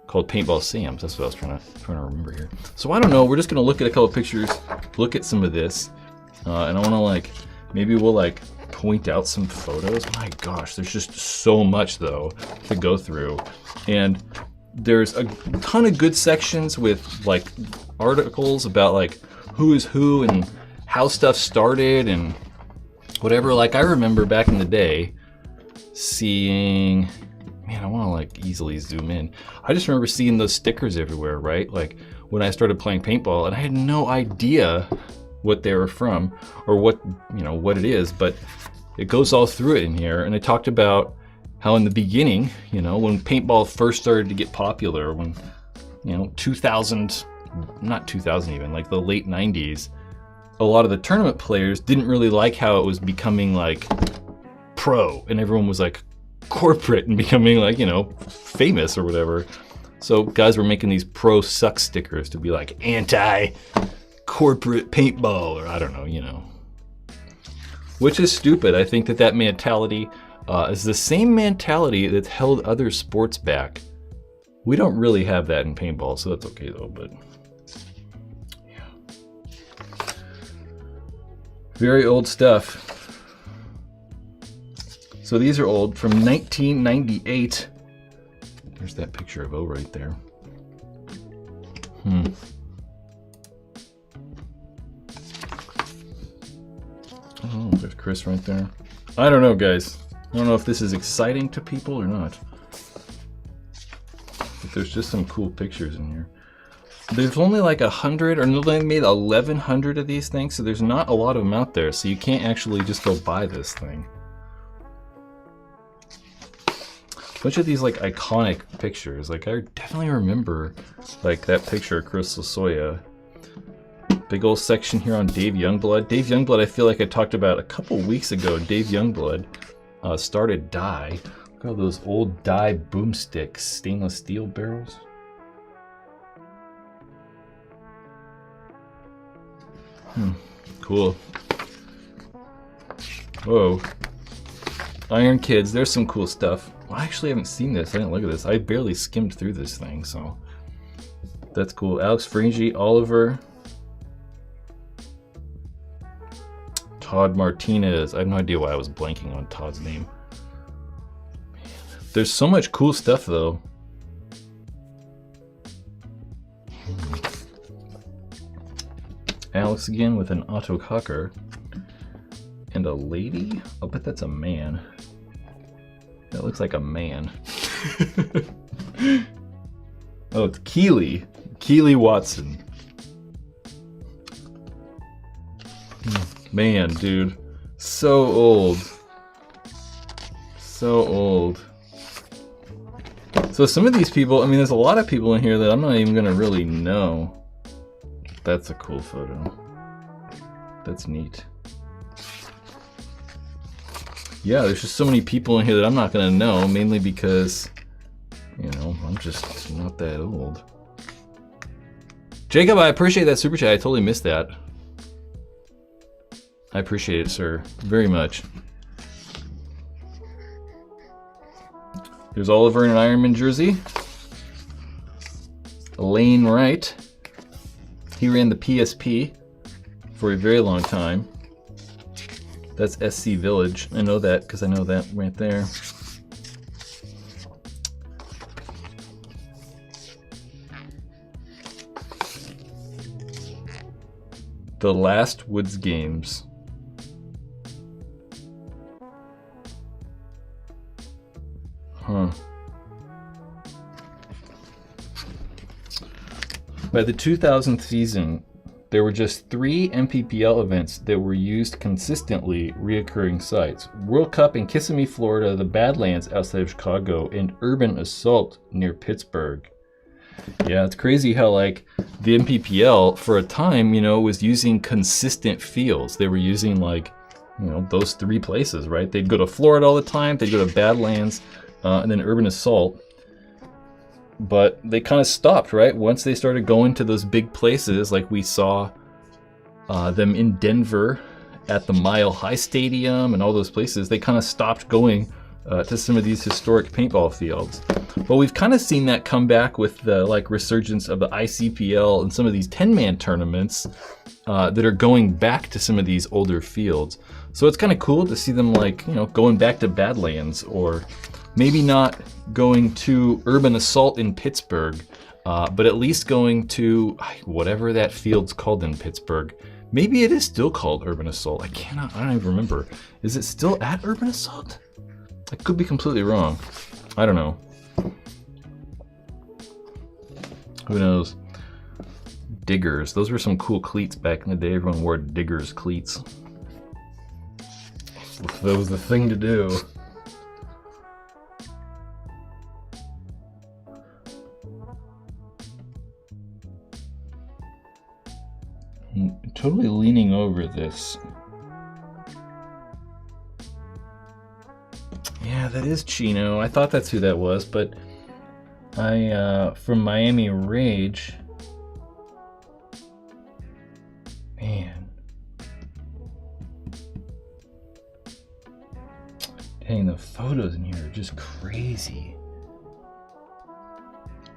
called Paintball Sam's. That's what I was trying to remember here. So I don't know. We're just gonna look at a couple pictures, look at some of this, and I want to like maybe we'll like point out some photos. My gosh, there's just so much though to go through, and there's a ton of good sections with like articles about like who is who and how stuff started and whatever. Like I remember back in the day seeing, man, I want to like easily zoom in. I just remember seeing those stickers everywhere, right? Like when I started playing paintball, and I had no idea what they were from or what, you know, what it is, but it goes all through it in here. And it talked about how in the beginning, you know, when paintball first started to get popular, when, you know, 2000, not 2000 even, like the late 90s, a lot of the tournament players didn't really like how it was becoming like pro, and everyone was like corporate and becoming like, you know, famous or whatever. So guys were making these pro suck stickers to be like anti-corporate paintball, or I don't know, you know. Which is stupid. I think that that mentality is the same mentality that's held other sports back. We don't really have that in paintball, so that's okay though, but yeah. Very old stuff. So these are old, from 1998. There's that picture of O right there. Oh, there's Chris right there. I don't know, guys. I don't know if this is exciting to people or not. But there's just some cool pictures in here. There's only like 100, or they made 1,100 of these things, so there's not a lot of them out there, so you can't actually just go buy this thing. Bunch of these like iconic pictures. Like I definitely remember like that picture of Chris Lasoya. Big old section here on Dave Youngblood. Dave Youngblood, I feel like I talked about a couple weeks ago. Dave Youngblood started dye. Look at all those old dye boomsticks, stainless steel barrels. Cool. Whoa. Iron Kids, there's some cool stuff. Well, I actually haven't seen this. I didn't look at this. I barely skimmed through this thing, so that's cool. Alex Fringy, Oliver, Todd Martinez. I have no idea why I was blanking on Todd's name. Man, there's so much cool stuff, though. Alex again with an autococker. And a lady? I'll bet that's a man. That looks like a man. Oh, it's Keely. Keely Watson. Man, dude. So old. So old. So some of these people, I mean, there's a lot of people in here that I'm not even gonna really know. That's a cool photo. That's neat. Yeah, there's just so many people in here that I'm not gonna know, mainly because, you know, I'm just not that old. Jacob, I appreciate that super chat. I totally missed that. I appreciate it, sir, very much. There's Oliver in an Ironman jersey. Lane Wright. He ran the PSP for a very long time. That's SC Village. I know that because I know that right there. The Last Woods Games. Huh. By the 2000th season, there were just 3 MPPL events that were used consistently, reoccurring sites. World Cup in Kissimmee, Florida, the Badlands outside of Chicago, and Urban Assault near Pittsburgh. Yeah, it's crazy how like the MPPL for a time, you know, was using consistent fields. They were using like, you know, those 3 places, right? They'd go to Florida all the time, they'd go to Badlands, and then Urban Assault. But they kind of stopped, right? Once they started going to those big places, like we saw them in Denver at the Mile High Stadium and all those places, they kind of stopped going to some of these historic paintball fields. But we've kind of seen that come back with the like resurgence of the ICPL and some of these 10-man tournaments that are going back to some of these older fields. So it's kind of cool to see them like, you know, going back to Badlands, or maybe not going to Urban Assault in Pittsburgh, but at least going to whatever that field's called in Pittsburgh. Maybe it is still called Urban Assault. I don't even remember. Is it still at Urban Assault? I could be completely wrong. I don't know. Who knows? Diggers. Those were some cool cleats back in the day. Everyone wore Diggers cleats. That was the thing to do. I'm totally leaning over this. Yeah, that is Chino. I thought that's who that was, but from Miami Rage. Man. Dang, the photos in here are just crazy.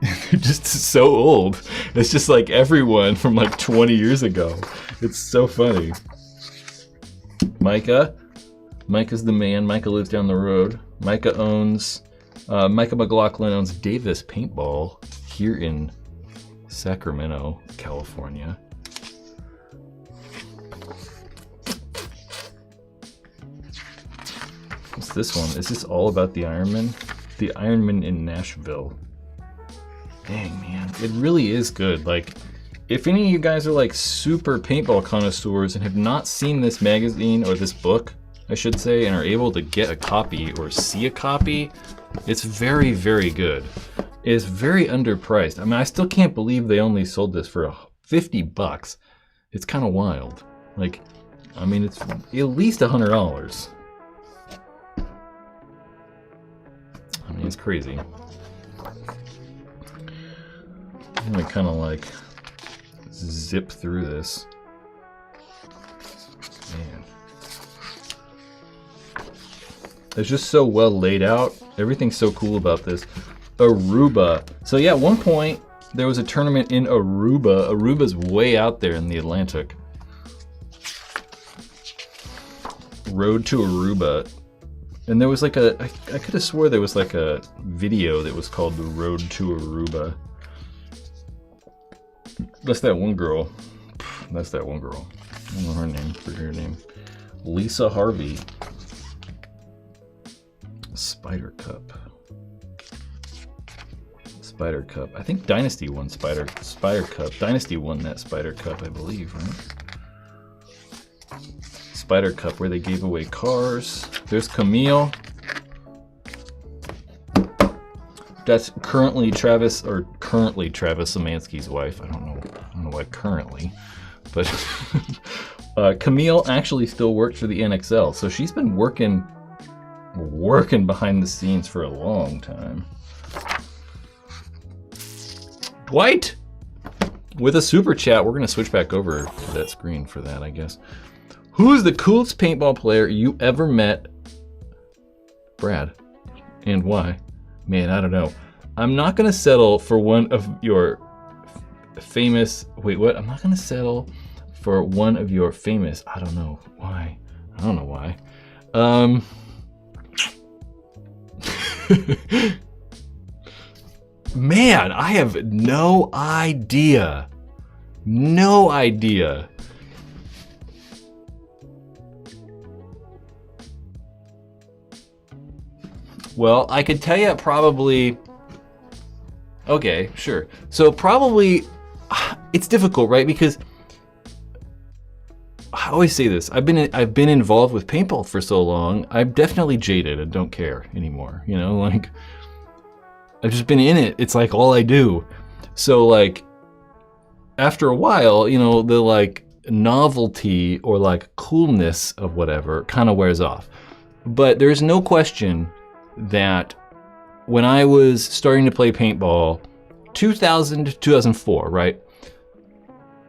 They're just so old. It's just like everyone from like 20 years ago. It's so funny. Micah. Micah's the man. Micah lives down the road. Micah McLaughlin owns Davis Paintball here in Sacramento, California. What's this one? Is this all about the Ironman? The Ironman in Nashville. Dang, man. It really is good. Like, if any of you guys are like super paintball connoisseurs and have not seen this magazine, or this book, I should say, and are able to get a copy or see a copy, it's very, very good. It's very underpriced. I mean, I still can't believe they only sold this for $50. It's kind of wild. Like, I mean, it's at least $100. I mean, it's crazy. I'm gonna kind of like zip through this. Man. It's just so well laid out. Everything's so cool about this. Aruba. So yeah, at one point there was a tournament in Aruba. Aruba's way out there in the Atlantic. Road to Aruba. And there was like I could have swore there was like a video that was called The Road to Aruba. That's that one girl. That's that one girl. I don't know her name. Forget her name. Lisa Harvey. Spider Cup. Spider Cup. I think Dynasty won Spider Cup. Dynasty won that Spider Cup, I believe, right? Spider Cup where they gave away cars. There's Camille. That's currently Travis Szymanski's wife. I don't know why currently, but Camille actually still works for the NXL, so she's been working behind the scenes for a long time. Dwight with a super chat. We're gonna switch back over to that screen for that, I guess. Who's the coolest paintball player you ever met? Brad. And why? Man, I don't know. I'm not gonna settle for one of your famous, wait, what? I'm not gonna settle for one of your famous, I don't know why. I don't know why. Man, I have no idea. No idea. Well, I could tell you probably, okay, sure. So probably, it's difficult, right? Because I always say this, I've been involved with paintball for so long, I'm definitely jaded and don't care anymore, you know, like, I've just been in it, it's like all I do. So like, after a while, you know, the like novelty or like coolness of whatever kind of wears off. But there's no question that when I was starting to play paintball, 2000 to 2004, right?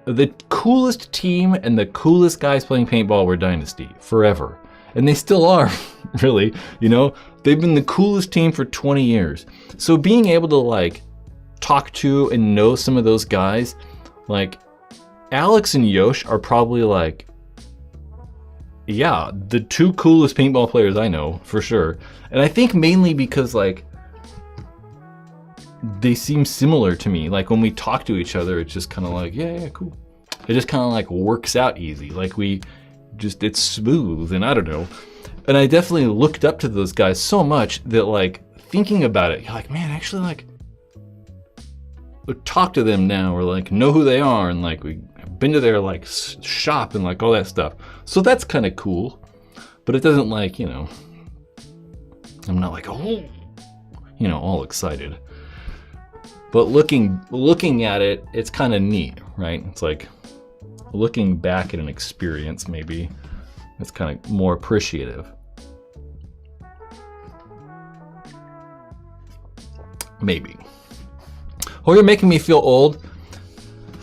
The coolest team and the coolest guys playing paintball were Dynasty forever. And they still are, really, you know? They've been the coolest team for 20 years. So being able to like talk to and know some of those guys, like Alex and Yosh are probably like, yeah, the two coolest paintball players I know, for sure. And I think mainly because like, they seem similar to me. Like when we talk to each other, it's just kind of like, yeah, cool. It just kind of like works out easy. Like it's smooth and I don't know. And I definitely looked up to those guys so much that like thinking about it, you're like, man, actually like talk to them now or like know who they are. And like we've been to their like shop and like all that stuff. So that's kind of cool, but it doesn't like, you know, I'm not like, oh, you know, all excited. But looking at it, it's kind of neat, right? It's like looking back at an experience, maybe it's kind of more appreciative. Maybe. Oh, you're making me feel old.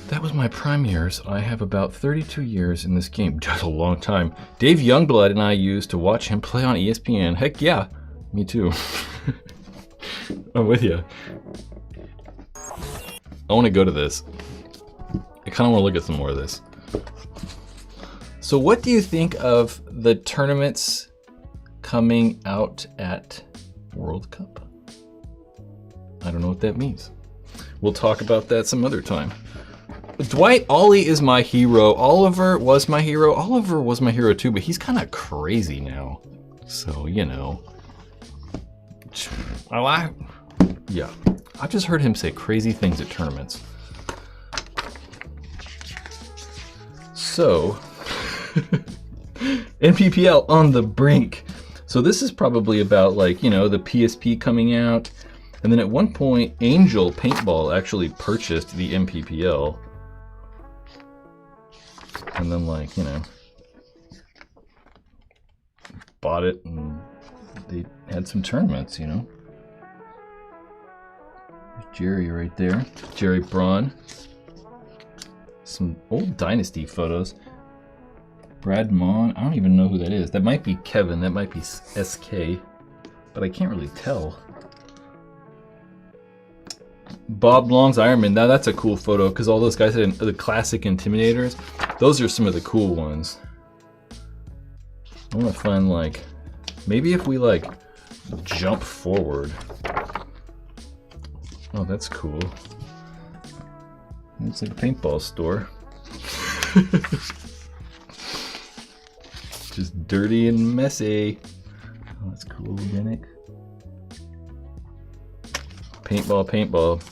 That was my prime years. I have about 32 years in this game. That's a long time. Dave Youngblood and I used to watch him play on ESPN. Heck yeah, me too. I'm with you. I want to go to this. I kind of want to look at some more of this. So what do you think of the tournaments coming out at World Cup? I don't know what that means. We'll talk about that some other time. Dwight, Ollie is my hero. Oliver was my hero. Oliver was my hero too, but he's kind of crazy now. So, you know. Yeah. I've just heard him say crazy things at tournaments. So, NPPL on the brink. So this is probably about like, you know, the PSP coming out. And then at one point, Angel Paintball actually purchased the MPPL. And then like, you know, bought it and they had some tournaments, you know. Jerry right there, Jerry Braun. Some old Dynasty photos. Brad Mon, I don't even know who that is. That might be Kevin, that might be SK, but I can't really tell. Bob Long's Iron Man, now that's a cool photo because all those guys had the classic Intimidators. Those are some of the cool ones. I want to find like, maybe if we like jump forward. Oh, that's cool. Looks like a paintball store. Just dirty and messy. Oh, that's cool, Genick. Paintball.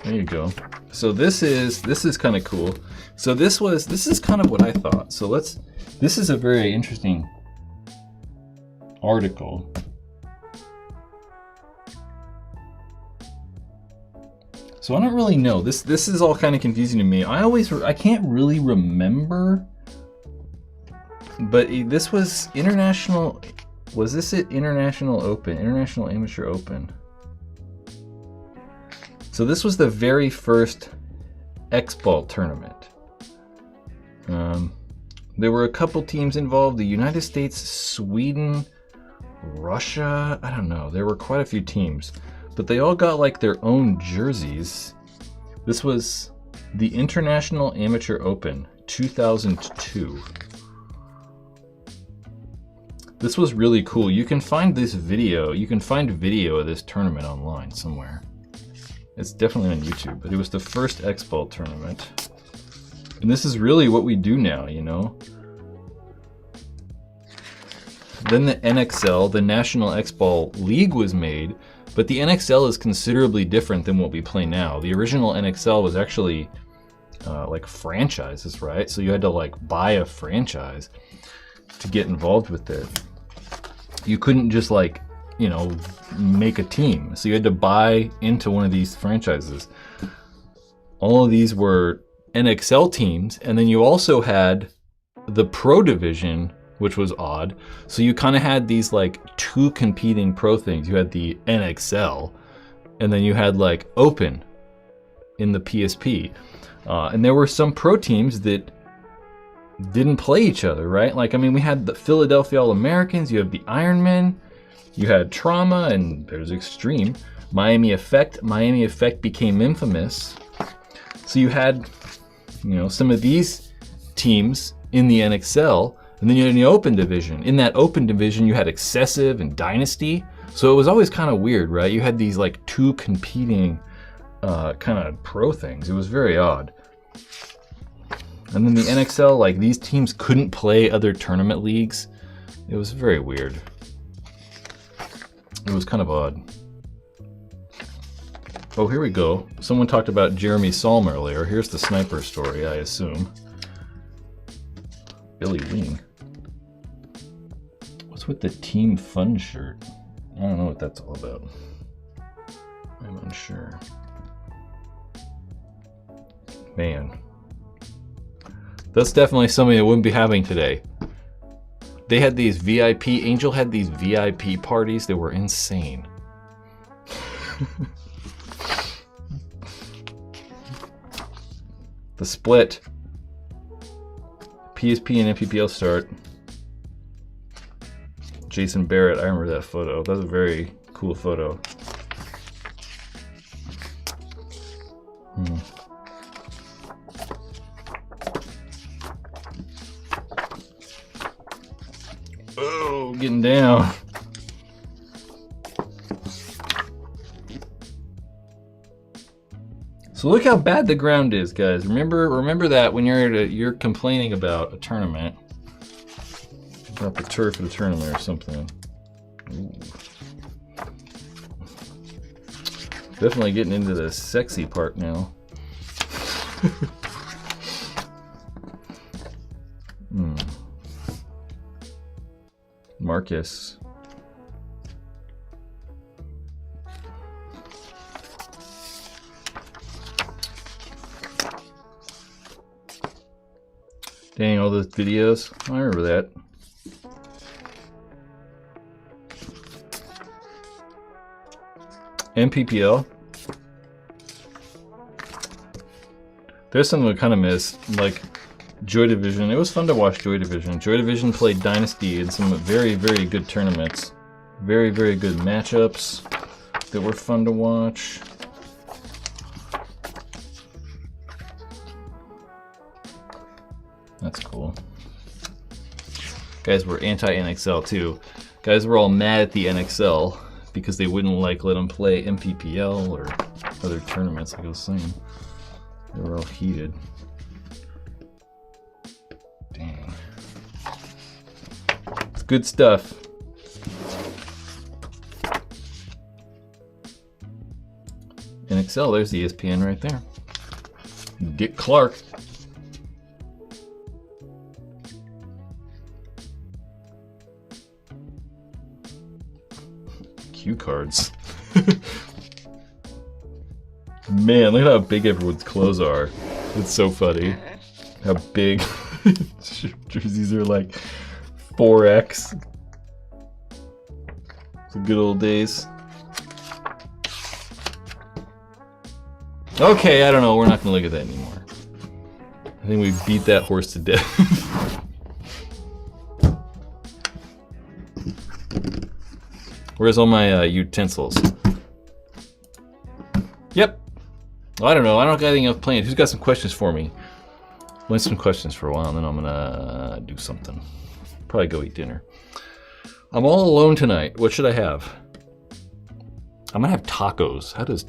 There you go. So this is kind of cool. So this is kind of what I thought. So this is a very interesting article. So I don't really know. This is all kind of confusing to me. I can't really remember. But this was international. Was this at International Open? International Amateur Open. So this was the very first X-Ball tournament. There were a couple teams involved. The United States, Sweden, Russia. I don't know. There were quite a few teams. But they all got like their own jerseys. This was the International Amateur Open 2002. This was really cool. You can find this video. You can find video of this tournament online somewhere. It's definitely on YouTube, but it was the first X-Ball tournament. And this is really what we do now, you know? Then the NXL, the National X-Ball League, was made, but the NXL is considerably different than what we play now. The original NXL was actually like franchises, right? So you had to like buy a franchise to get involved with it. You couldn't just like, you know, make a team. So you had to buy into one of these franchises. All of these were NXL teams, and then you also had the Pro Division, which was odd. So you kind of had these like two competing pro things. You had the NXL, and then you had like Open in the PSP. And there were some pro teams that didn't play each other, right? Like, I mean, we had the Philadelphia All-Americans, you have the Ironmen, you had Trauma, and there's Extreme. Miami Effect became Infamous. So you had, you know, some of these teams in the NXL, and then you had the Open Division. In that Open Division, you had Excessive and Dynasty. So it was always kind of weird, right? You had these like two competing kind of pro things. It was very odd. And then the NXL, like these teams couldn't play other tournament leagues. It was very weird. It was kind of odd. Oh, here we go. Someone talked about Jeremy Salm earlier. Here's the sniper story, I assume. Billy Wing. What's with the Team Fun shirt? I don't know what that's all about. I'm unsure. Man. That's definitely something that wouldn't be happening today. They had these VIP, Angel had these VIP parties that were insane. The split. PSP and MPPL start. Jason Barrett, I remember that photo. That was a very cool photo. Oh, getting down. So look how bad the ground is, guys. Remember that when you're complaining about a tournament, about the turf of the tournament or something. Ooh. Definitely getting into the sexy part now. Marcus. Dang, all those videos. I remember that. MPPL. There's something I kind of miss, like Joy Division. It was fun to watch Joy Division. Joy Division played Dynasty in some very, very good tournaments. Very, very good matchups that were fun to watch. That's cool. Guys were anti-NXL too. Guys were all mad at the NXL because they wouldn't let them play MPPL or other tournaments, like I was saying. They were all heated. Dang. It's good stuff. NXL, there's the ESPN right there. Dick Clark. Cue cards. Man, look at how big everyone's clothes are. It's so funny. How big jerseys are, like 4X. The good old days. Okay, I don't know. We're not gonna look at that anymore. I think we beat that horse to death. Where's all my utensils? Yep. I don't know. I don't got anything else planned. Who's got some questions for me? I'll answer some questions for a while, and then I'm gonna do something. Probably go eat dinner. I'm all alone tonight. What should I have? I'm gonna have tacos. How does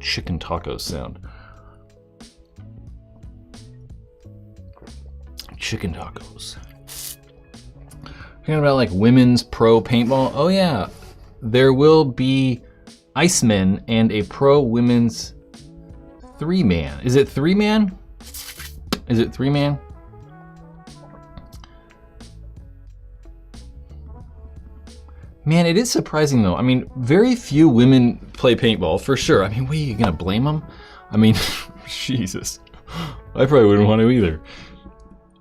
chicken tacos sound? Chicken tacos. Thinking about like women's pro paintball. Oh yeah, there will be Icemen and a pro women's 3-man. Is it 3-man? Is it 3-man? Man, it is surprising though. I mean, very few women play paintball for sure. I mean, what, are you gonna blame them? I mean, Jesus, I probably wouldn't want to either.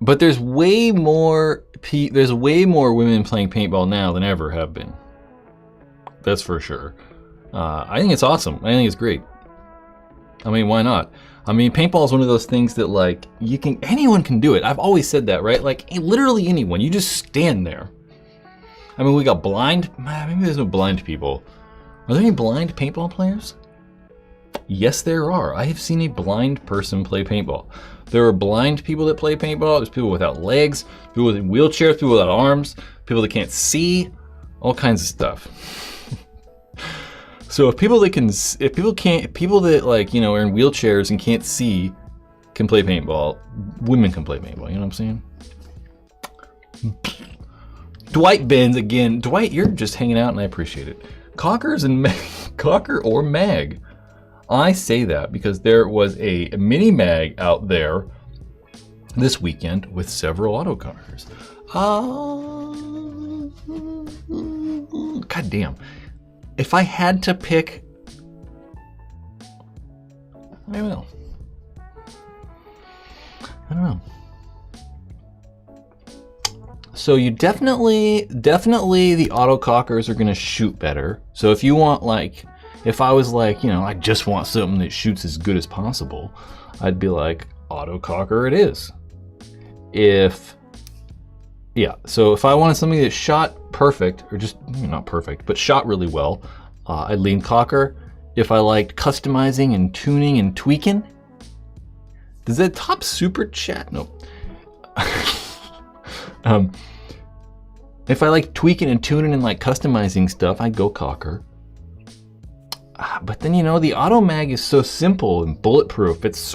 But there's way more women playing paintball now than ever have been. That's for sure. I think it's awesome. I think it's great. I mean, why not? I mean, paintball is one of those things that like anyone can do it. I've always said that, right? Like literally anyone. You just stand there. I mean, we got blind. Maybe there's no blind people. Are there any blind paintball players? Yes, there are. I have seen a blind person play paintball. There are blind people that play paintball. There's people without legs, people in wheelchairs, people without arms, people that can't see, all kinds of stuff. So people that like, you know, are in wheelchairs and can't see can play paintball, women can play paintball. You know what I'm saying? Dwight Benz again. Dwight, you're just hanging out and I appreciate it. Cockers and Cocker or Mag. I say that because there was a mini mag out there this weekend with several autocockers. God damn. If I had to pick, I don't know. So you definitely the autocockers are gonna shoot better. So if you want like, if I was like, you know, I just want something that shoots as good as possible, I'd be like, autococker it is. So if I wanted something that shot perfect, or just, not perfect, but shot really well, I'd lean cocker. If I liked customizing and tuning and tweaking, does that top super chat? No. If I like tweaking and tuning and like customizing stuff, I'd go cocker. But then, you know, the auto mag is so simple and bulletproof. There's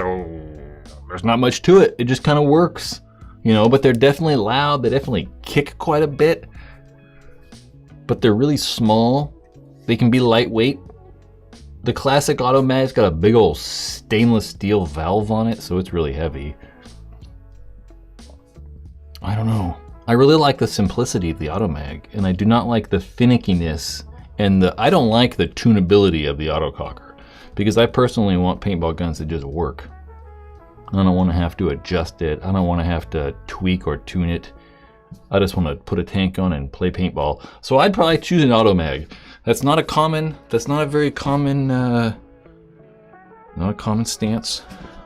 not much to it. It just kind of works, you know, but they're definitely loud. They definitely kick quite a bit, but they're really small. They can be lightweight. The classic auto mag's got a big old stainless steel valve on it, so it's really heavy. I don't know. I really like the simplicity of the auto mag, and I do not like the finickiness and I don't like the tunability of the autococker, because I personally want paintball guns that just work. I don't want to have to adjust it. I don't want to have to tweak or tune it. I just want to put a tank on and play paintball. So I'd probably choose an auto mag. That's not a very common, not a common stance,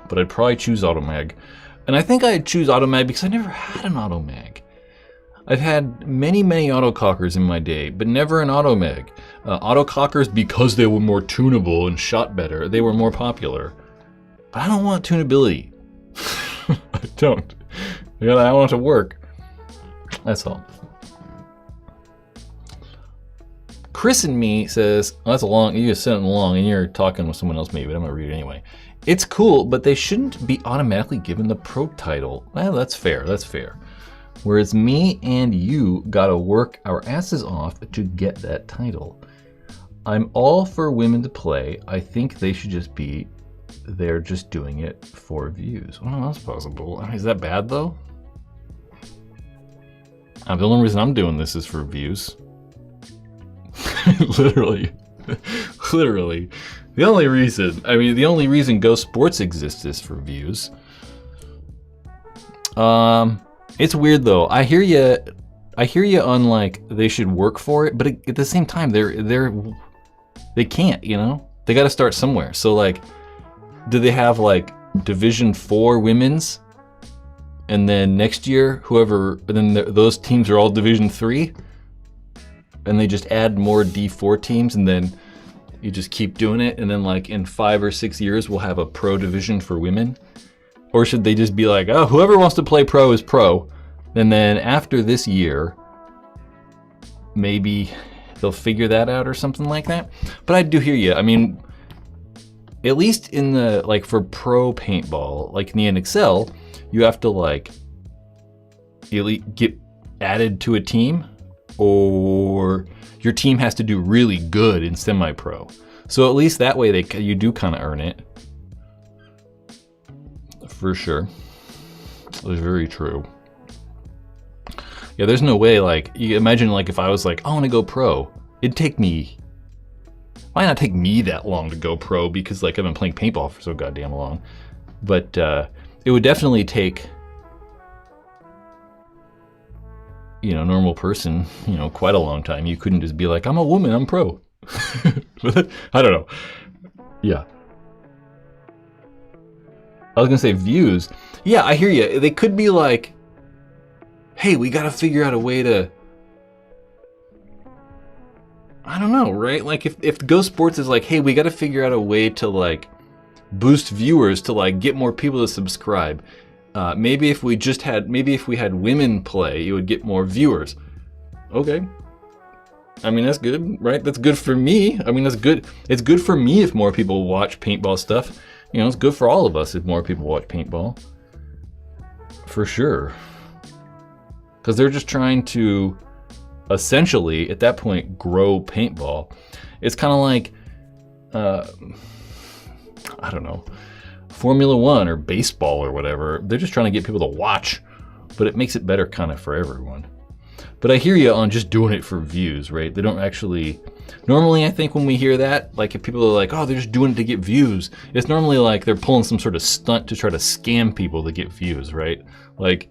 but I'd probably choose auto mag. And I think I'd choose auto mag because I never had an auto mag. I've had many autocockers in my day, but never an auto mag. Autocockers, because they were more tunable and shot better, they were more popular. But I don't want tunability. I don't. I want it to work. That's all. Chris and me says, oh, that's a long, you just sent it along and you're talking with someone else maybe, but I'm gonna read it anyway. It's cool, but they shouldn't be automatically given the pro title. Well, that's fair, that's fair. Whereas me and you gotta work our asses off to get that title. I'm all for women to play. I think they should just be they're just doing it for views. Well, that's possible. Is that bad though? The only reason I'm doing this is for views. Literally. Literally. The only reason Go Sports exists is for views. It's weird though. I hear you on like they should work for it, but at the same time they can't, you know? They got to start somewhere. So like, do they have like Division 4 women's, and then next year those teams are all Division 3, and they just add more D4 teams, and then you just keep doing it, and then like in 5 or 6 years we'll have a pro division for women? Or should they just be like, oh, whoever wants to play pro is pro, and then after this year maybe they'll figure that out or something like that? But I do hear you. I mean, at least in the, like for pro paintball, like in the NXL, you have to like get added to a team, or your team has to do really good in semi-pro. So at least that way you do kind of earn it. For sure. That's very true. Yeah, there's no way, like, you imagine like if I was like, I want to go pro, it'd take me, might not take me that long to go pro because like I've been playing paintball for so goddamn long. But it would definitely take, you know, normal person, you know, quite a long time. You couldn't just be like, I'm a woman, I'm pro. I don't know. Yeah. I was gonna say views. Yeah, I hear you. They could be like, hey, we gotta figure out a way to, I don't know, right? Like if Go Sports is like, hey, we gotta figure out a way to like boost viewers to like get more people to subscribe. Maybe if we had women play, it would get more viewers. Okay. I mean, that's good, right? That's good for me. I mean, that's good. It's good for me if more people watch paintball stuff. You know, it's good for all of us if more people watch paintball. For sure. Because they're just trying to, essentially, at that point, grow paintball. It's kind of like, I don't know, Formula One or baseball or whatever. They're just trying to get people to watch, but it makes it better kind of for everyone. But I hear you on just doing it for views, right? They don't actually, normally I think when we hear that, like if people are like, oh, they're just doing it to get views, it's normally like they're pulling some sort of stunt to try to scam people to get views, right? Like,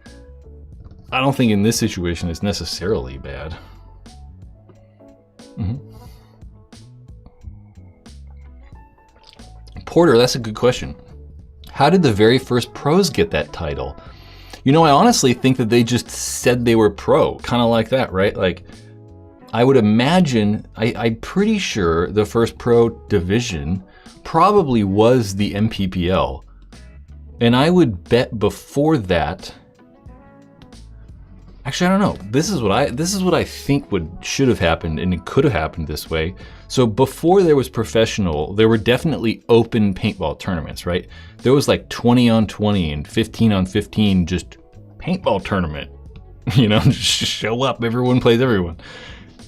I don't think in this situation it's necessarily bad. Porter, that's a good question. How did the very first pros get that title? You know, I honestly think that they just said they were pro, kind of like that, right? Like, I would imagine, I'm pretty sure the first pro division probably was the MPPL. And I would bet before that, actually, I don't know. This is what I think should have happened, and it could have happened this way. So before there was professional, there were definitely open paintball tournaments, right? There was like 20 on 20 and 15 on 15, just paintball tournament. You know, just show up, everyone plays everyone.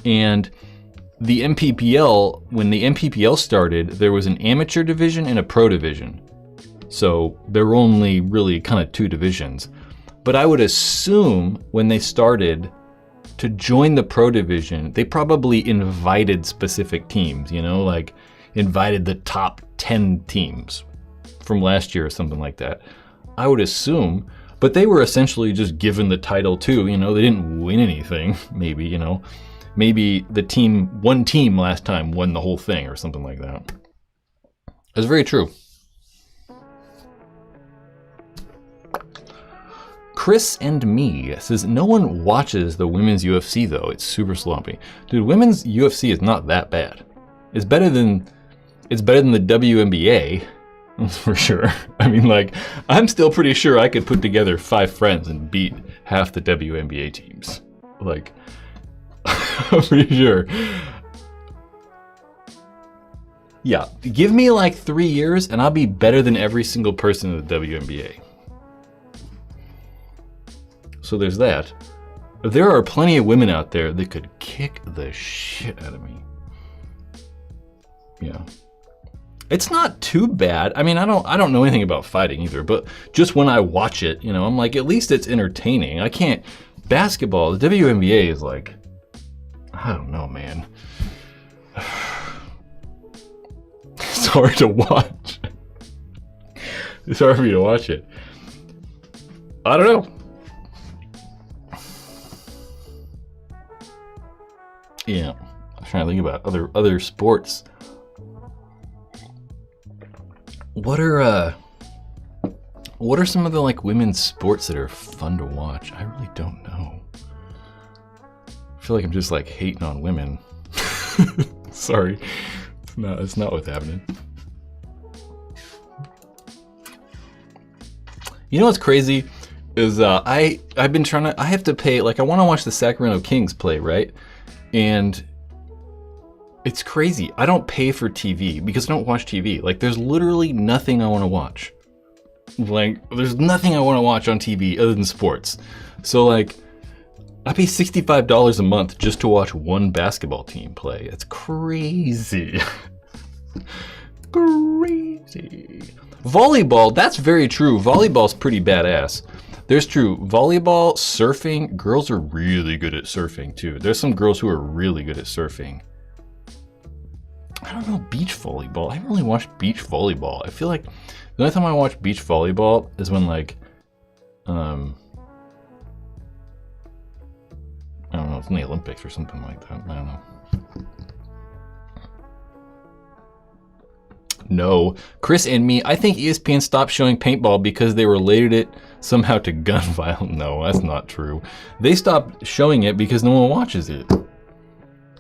And the MPPL, when the MPPL started, there was an amateur division and a pro division. So there were only really kind of two divisions. But I would assume when they started to join the pro division, they probably invited specific teams, you know, like invited the top 10 teams from last year or something like that. I would assume, but they were essentially just given the title too, you know, they didn't win anything, maybe, you know, maybe one team last time won the whole thing or something like that. That's very true. Chris and Me says, no one watches the women's UFC though. It's super sloppy. Dude, women's UFC is not that bad. It's better than the WNBA, for sure. I mean, like, I'm still pretty sure I could put together 5 friends and beat half the WNBA teams. Like, I'm pretty sure. Yeah, give me like 3 years and I'll be better than every single person in the WNBA. So there's that. There are plenty of women out there that could kick the shit out of me. Yeah. It's not too bad. I mean, I don't know anything about fighting either, but just when I watch it, you know, I'm like, at least it's entertaining. I can't. Basketball, the WNBA is like, I don't know, man. It's hard to watch. It's hard for me to watch it. I don't know. Yeah, I'm trying to think about other sports. What are some of the like women's sports that are fun to watch? I really don't know. I feel like I'm just like hating on women. Sorry, it's not what's happening. You know what's crazy is I've been trying to. I have to pay, like, I want to watch the Sacramento Kings play, right? And it's crazy. I don't pay for TV because I don't watch TV. Like, there's literally nothing I want to watch. Like, there's nothing I want to watch on TV other than sports. So, like, I pay $65 a month just to watch one basketball team play. It's crazy. Crazy. Volleyball, that's very true. Volleyball's pretty badass. There's true. Volleyball, surfing, girls are really good at surfing too. There's some girls who are really good at surfing. I don't know, beach volleyball. I haven't really watched beach volleyball. I feel like the only time I watch beach volleyball is when, like, I don't know, it's in the Olympics or something like that. I don't know. No. Chris and me, I think ESPN stopped showing paintball because they related it somehow to gun violence. No, that's not true. They stopped showing it because no one watches it.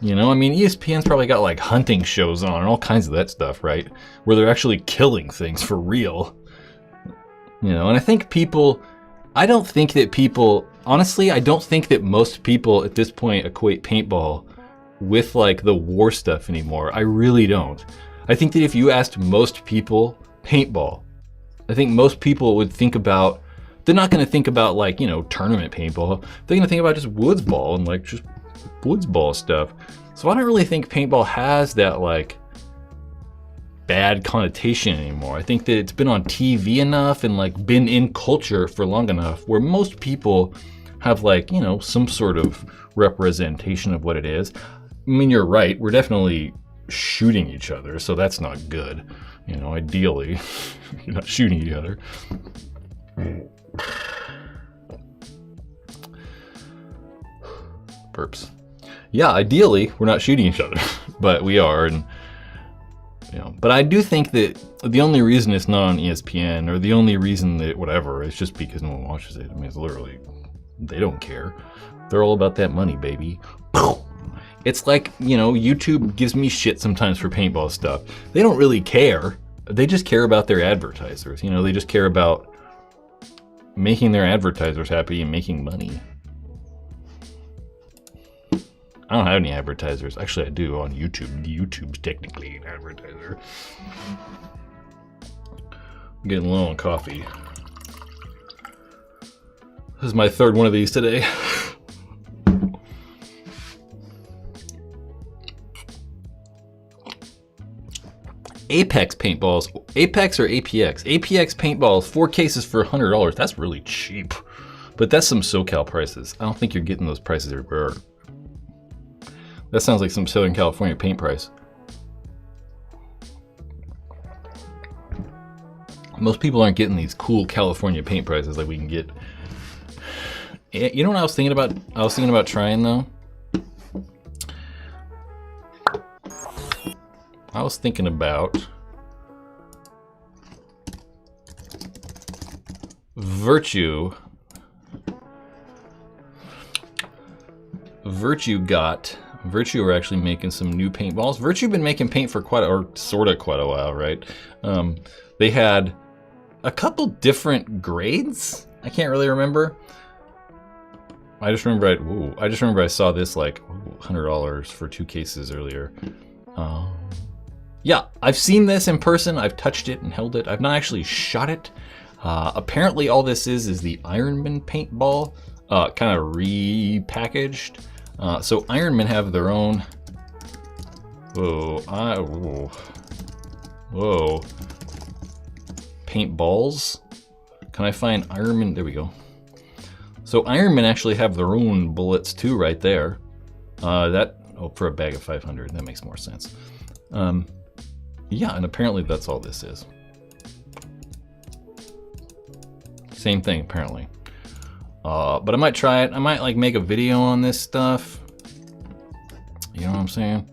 You know, I mean, ESPN's probably got like hunting shows on and all kinds of that stuff, right? Where they're actually killing things for real. You know, and I think people, honestly, I don't think that most people at this point equate paintball with like the war stuff anymore. I really don't. I think that if you asked most people paintball, I think most people would think about, they're not going to think about like, you know, tournament paintball. They're going to think about just woods ball and like just woods ball stuff. So I don't really think paintball has that like bad connotation anymore. I think that it's been on TV enough and like been in culture for long enough where most people have like, you know, some sort of representation of what it is. I mean, you're right. We're definitely shooting each other, so that's not good. You know, ideally, you're not shooting each other. Burps. Yeah, ideally, we're not shooting each other, but we are, and you know. But I do think that the only reason it's not on ESPN, or the only reason that whatever, is just because no one watches it. I mean, it's literally, they don't care. They're all about that money, baby. It's like, you know, YouTube gives me shit sometimes for paintball stuff. They don't really care. They just care about their advertisers. You know, they just care about making their advertisers happy and making money. I don't have any advertisers. Actually, I do on YouTube. YouTube's technically an advertiser. I'm getting low on coffee. This is my third one of these today. Apex paintballs. Apex or APX? APX paintballs, 4 cases for $100. That's really cheap. But that's some SoCal prices. I don't think you're getting those prices everywhere. That sounds like some Southern California paint price. Most people aren't getting these cool California paint prices like we can get. You know what I was thinking about? I was thinking about trying though. I was thinking about Virtue are actually making some new paintballs. Virtue been making paint for quite a while, right? They had a couple different grades. I can't really remember. I just remember I saw this like $100 for 2 cases earlier. Yeah, I've seen this in person. I've touched it and held it. I've not actually shot it. Apparently all this is the Ironman paintball, kind of repackaged. So Ironman have their own. What Whoa. Paintballs. Can I find Ironman? There we go. So Ironmen actually have their own bullets too, right there. For a bag of 500, that makes more sense. Yeah, and apparently that's all this is. Same thing, apparently. But I might try it. I might like make a video on this stuff. You know what I'm saying?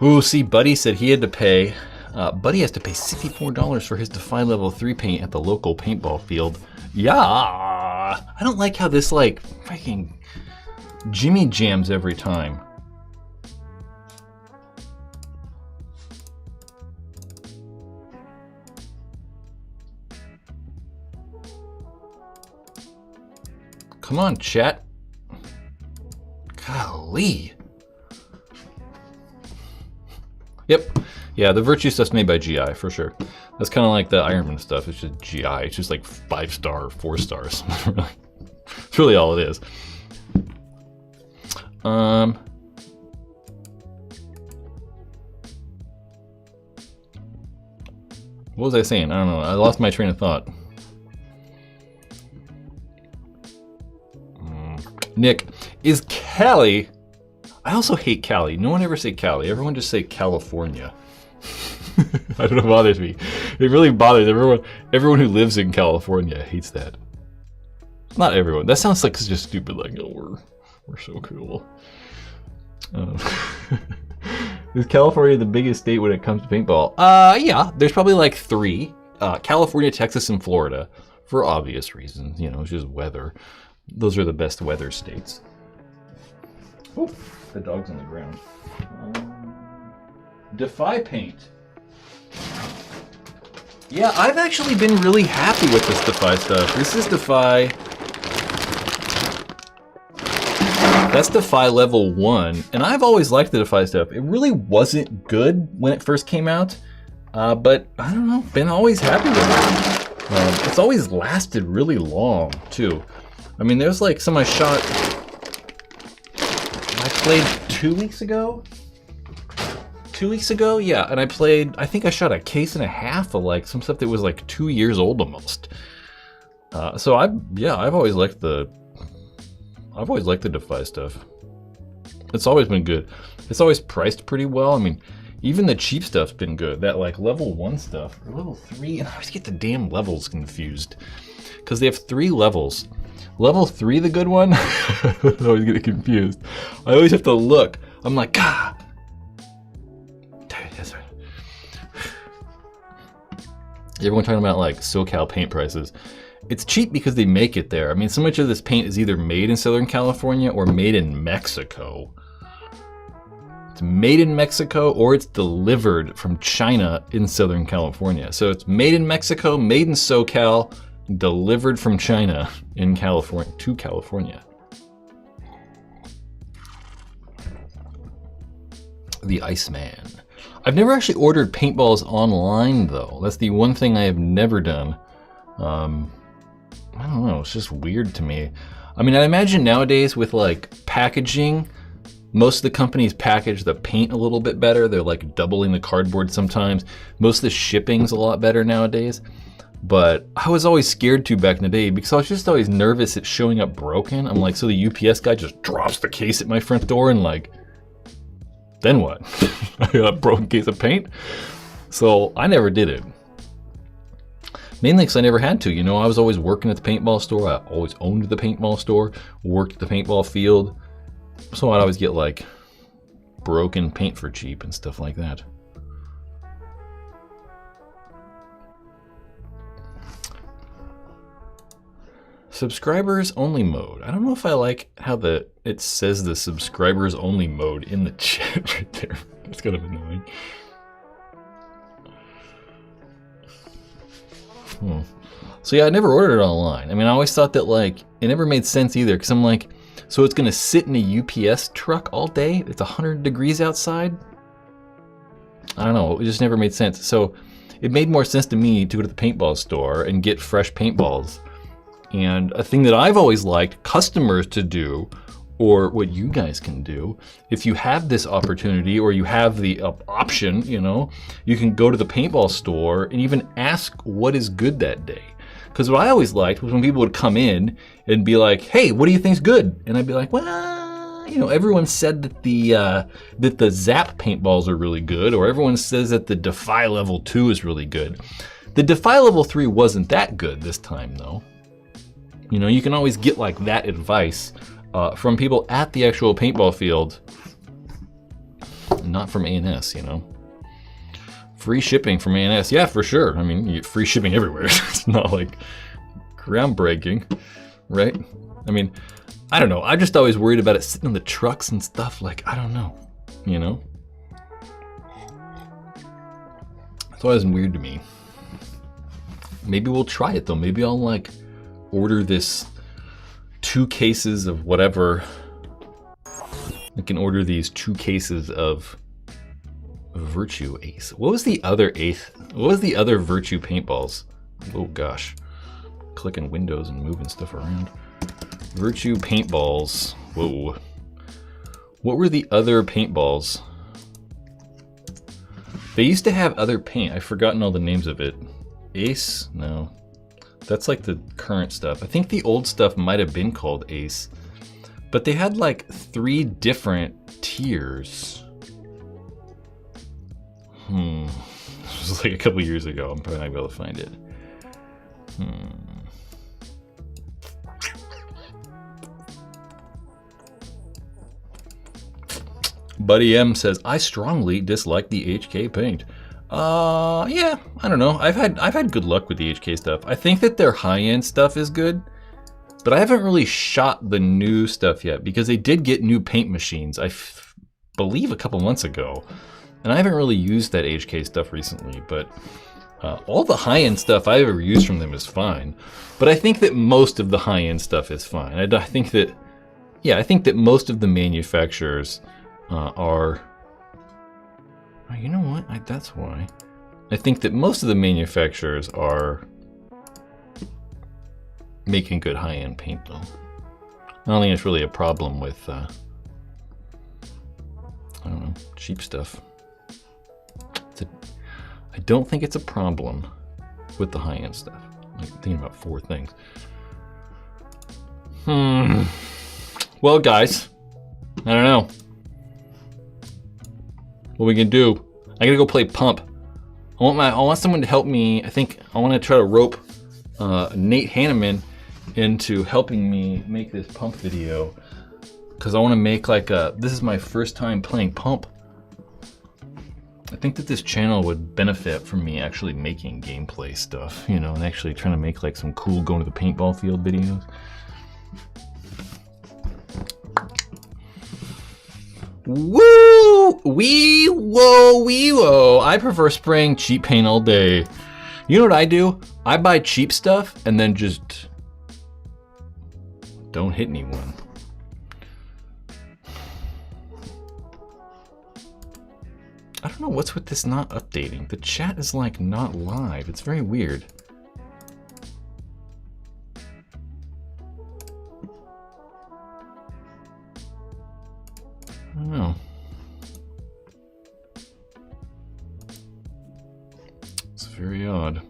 Ooh, see, Buddy said he had to pay. Buddy has to pay $64 for his Defy Level 3 paint at the local paintball field. Yeah, I don't like how this like freaking Jimmy jams every time. Come on, chat. Golly. Yep. Yeah, the Virtue stuff's made by GI for sure. That's kind of like the Ironman stuff. It's just GI. It's just like 5-star, 4 stars. It's really all it is. What was I saying? I don't know. I lost my train of thought. Nick, is Cali? I also hate Cali. No one ever say Cali. Everyone just say California. I don't know, it bothers me. It really bothers everyone. Everyone who lives in California hates that. Not everyone. That sounds like just stupid. Like, oh, we're so cool. Is California the biggest state when it comes to paintball? Yeah. There's probably like 3. California, Texas, and Florida, for obvious reasons. You know, it's just weather. Those are the best weather states. Oh, the dog's on the ground. Defy paint. Yeah, I've actually been really happy with this Defy stuff. This is Defy. That's Defy level 1, and I've always liked the Defy stuff. It really wasn't good when it first came out, but I don't know, been always happy with it. It's always lasted really long, too. I mean, there's like some I played 2 weeks ago? 2 weeks ago? Yeah, and I think I shot a case and a half of like some stuff that was like 2 years old almost. So I've always liked the Defy stuff. It's always been good. It's always priced pretty well. I mean, even the cheap stuff's been good. That like level 1 stuff, or level 3, and I always get the damn levels confused. Because they have 3 levels. Level 3, the good one? I always get confused. I always have to look. I'm like, ah! Everyone talking about like SoCal paint prices. It's cheap because they make it there. I mean, so much of this paint is either made in Southern California or made in Mexico. It's made in Mexico or it's delivered from China in Southern California. So it's made in Mexico, made in SoCal, delivered from China in California to California. The Iceman. I've never actually ordered paintballs online though. That's the one thing I have never done. I don't know, it's just weird to me. I mean, I imagine nowadays with like packaging, most of the companies package the paint a little bit better. They're like doubling the cardboard sometimes. Most of the shipping's a lot better nowadays. But I was always scared to back in the day because I was just always nervous it's showing up broken. I'm like, so the UPS guy just drops the case at my front door and like, then what? I got a broken case of paint? So I never did it. Mainly because I never had to. You know, I was always working at the paintball store. I always owned the paintball store, worked at the paintball field. So I'd always get like broken paint for cheap and stuff like that. Subscribers only mode. I don't know if I like how it says the subscribers only mode in the chat right there. It's kind of annoying. So yeah, I never ordered it online. I mean, I always thought that like, it never made sense either because I'm like, so it's gonna sit in a UPS truck all day? It's 100 degrees outside? I don't know, it just never made sense. So it made more sense to me to go to the paintball store and get fresh paintballs. And a thing that I've always liked customers to do or what you guys can do, if you have this opportunity or you have the option, you know, you can go to the paintball store and even ask what is good that day. Because what I always liked was when people would come in and be like, hey, what do you think's good? And I'd be like, well, you know, everyone said that the Zap paintballs are really good, or everyone says that the Defy Level 2 is really good. The Defy Level 3 wasn't that good this time, though. You know, you can always get like that advice from people at the actual paintball field, not from A&S, you know. Free shipping from A&S, yeah, for sure. I mean, free shipping everywhere. It's not like groundbreaking, right? I mean, I don't know. I'm just always worried about it sitting on the trucks and stuff. Like, I don't know, you know? It's always weird to me. Maybe we'll try it though. Maybe I'll like order this 2 cases of whatever. I can order these 2 cases of Virtue Ace. What was the other Ace? What was the other Virtue paintballs? Oh gosh. Clicking windows and moving stuff around. Virtue paintballs. Whoa. What were the other paintballs? They used to have other paint. I've forgotten all the names of it. Ace? No. That's like the current stuff. I think the old stuff might have been called Ace. But they had like 3 different tiers. This was like a couple years ago. I'm probably not gonna be able to find it. Buddy M says, I strongly dislike the HK paint. Yeah, I don't know. I've had good luck with the HK stuff. I think that their high-end stuff is good, but I haven't really shot the new stuff yet because they did get new paint machines, I believe a couple months ago. And I haven't really used that HK stuff recently, but all the high-end stuff I've ever used from them is fine. But I think that most of the high-end stuff is fine. I think that, yeah, I think that most of the manufacturers are... Oh, you know what? That's why. I think that most of the manufacturers are making good high-end paint, though. I don't think it's really a problem with, I don't know, cheap stuff. I don't think it's a problem with the high-end stuff. I'm thinking about 4 things. Well, guys, I don't know what we can do. I gotta go play Pump. I want someone to help me. I think I want to try to rope Nate Hanneman into helping me make this Pump video, because I want to make like a. This is my first time playing Pump. I think that this channel would benefit from me actually making gameplay stuff, you know, and actually trying to make like some cool going to the paintball field videos. Woo! Wee whoa, wee whoa. I prefer spraying cheap paint all day. You know what I do? I buy cheap stuff and then just don't hit anyone. I don't know what's with this not updating. The chat is like not live. It's very weird. I don't know. It's very odd.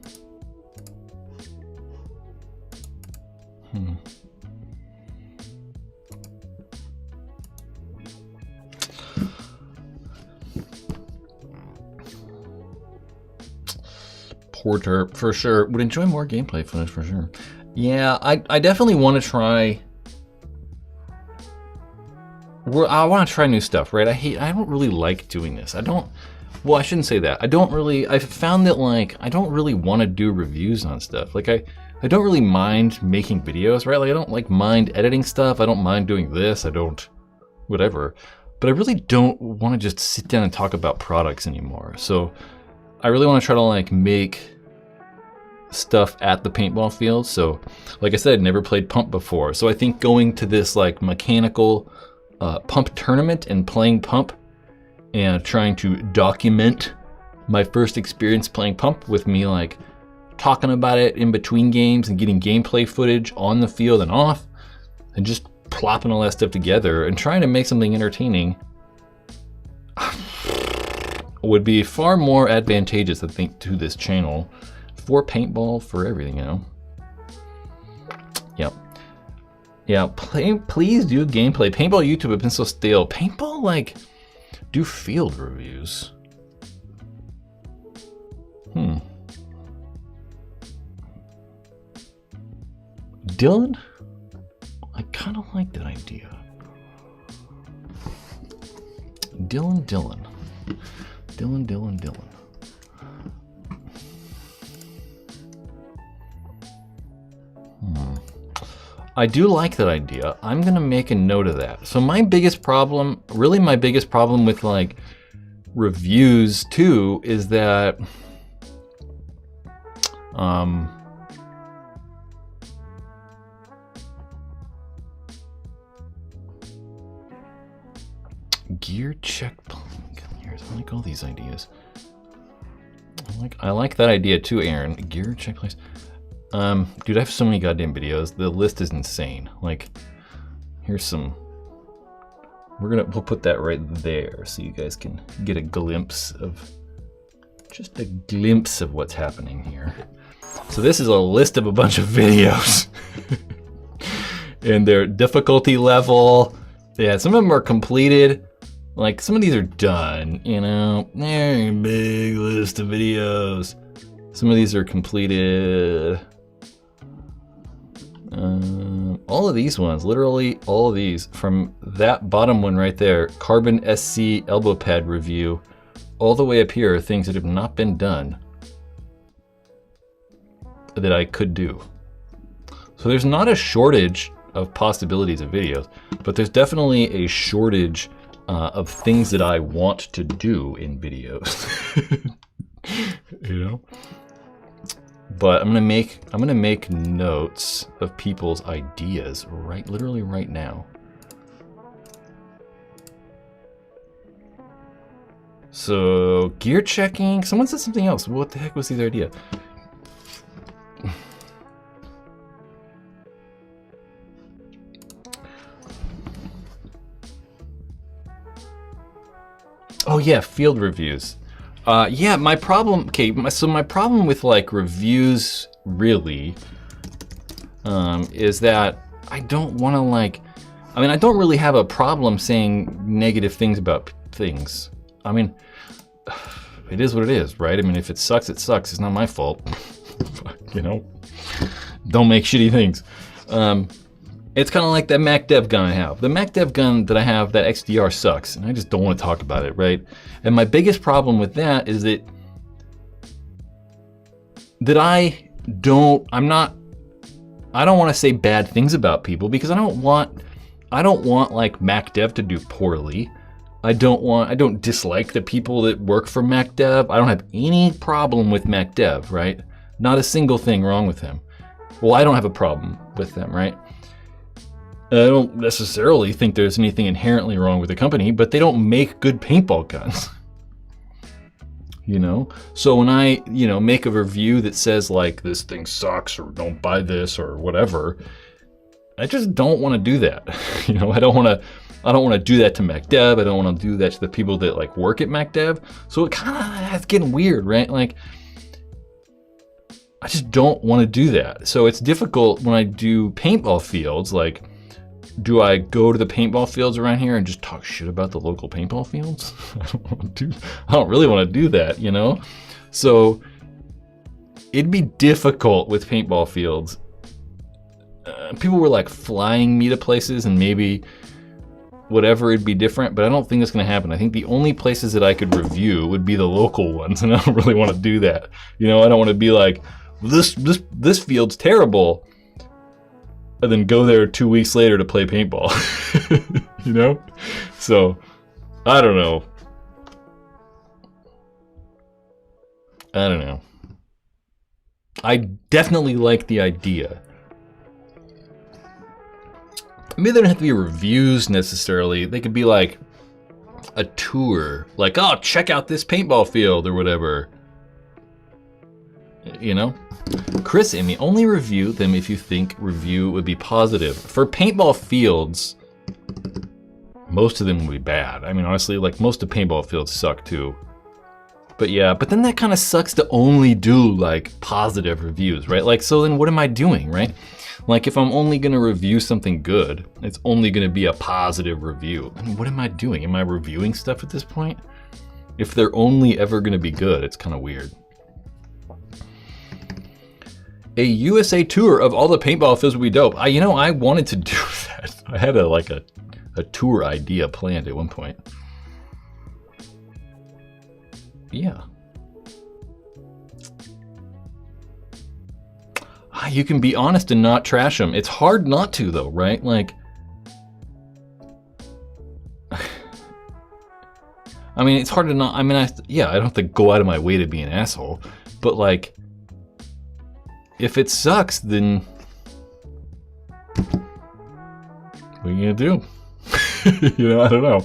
Porter, for sure. Would enjoy more gameplay footage, for sure. Yeah, I definitely want to try... I want to try new stuff, right? I don't really like doing this. Well, I shouldn't say that. I've found that, like, I don't really want to do reviews on stuff. Like, I don't really mind making videos, right? Like, I don't, like, mind editing stuff. I don't mind doing this. Whatever. But I really don't want to just sit down and talk about products anymore. So I really want to try to, like, make stuff at the paintball field. So, like I said, I'd never played Pump before. So I think going to this, like, mechanical Pump tournament and playing Pump and trying to document my first experience playing Pump with me, like, talking about it in between games and getting gameplay footage on the field and off, and just plopping all that stuff together and trying to make something entertaining would be far more advantageous, I think, to this channel for paintball, for everything, you know? Yep. Yeah, please do gameplay. Paintball YouTube have been so stale. Paintball, like, do field reviews. Dylan? I kind of like that idea. Dylan. I do like that idea. I'm gonna make a note of that. So my biggest problem, really my biggest problem with like reviews too, is that gear check. I like all these ideas. I like that idea too, Aaron. Gear checklist. Dude, I have so many goddamn videos. The list is insane. Like, here's some. We'll put that right there so you guys can get a glimpse of, just a glimpse of what's happening here. So this is a list of a bunch of videos and their difficulty level. Yeah, some of them are completed. Like, some of these are done, you know. There's a big list of videos. Some of these are completed. All of these ones, literally all of these, from that bottom one right there, Carbon SC elbow pad review, all the way up here are things that have not been done that I could do. So there's not a shortage of possibilities of videos, but there's definitely a shortage of things that I want to do in videos. You know? But I'm gonna make notes of people's ideas literally right now. So gear checking. Someone said something else. What the heck was the idea? Oh yeah, field reviews. Yeah, my problem, okay, so my problem with like reviews really is that I don't want to like, I mean, I don't really have a problem saying negative things about things. I mean, it is what it is, right? I mean, if it sucks, it sucks. It's not my fault. You know, don't make shitty things. It's kind of like that Mac Dev gun I have. The Mac Dev gun that I have, that XDR sucks, and I just don't want to talk about it, right? And my biggest problem with that is that I don't want to say bad things about people because I don't want like Mac Dev to do poorly. I don't dislike the people that work for Mac Dev. I don't have any problem with Mac Dev, right? Not a single thing wrong with them. Well, I don't have a problem with them, right? I don't necessarily think there's anything inherently wrong with the company, but they don't make good paintball guns. You know? So when I, you know, make a review that says like, this thing sucks or don't buy this or whatever, I just don't want to do that. You know, I don't want to do that to Mac Dev. I don't want to do that to the people that like work at Mac Dev. So it kind of, it's getting weird, right? Like, I just don't want to do that. So it's difficult when I do paintball fields, like, do I go to the paintball fields around here and just talk shit about the local paintball fields? I don't really want to do that, you know? So it'd be difficult with paintball fields. People were like flying me to places and maybe whatever, it'd be different, but I don't think it's going to happen. I think the only places that I could review would be the local ones, and I don't really want to do that. You know, I don't want to be like, this field's terrible, and then go there 2 weeks later to play paintball. You know? So, I don't know. I definitely like the idea. Maybe they don't have to be reviews necessarily. They could be like a tour. Like, oh, check out this paintball field or whatever. You know? Chris Emmy, only review them if you think review would be positive. For paintball fields, most of them would be bad. I mean, honestly, like most of paintball fields suck too. But yeah, but then that kind of sucks to only do like positive reviews, right? Like, so then what am I doing, right? Like if I'm only gonna review something good, it's only gonna be a positive review. And what am I doing? Am I reviewing stuff at this point? If they're only ever gonna be good, it's kind of weird. A USA tour of all the paintball fields would be dope. You know, I wanted to do that. I had a tour idea planned at one point. Yeah. You can be honest and not trash them. It's hard not to though, right? Like, I mean, it's hard to not, I mean, I don't have to go out of my way to be an asshole, but like, if it sucks, then what are you gonna do? You know, I don't know.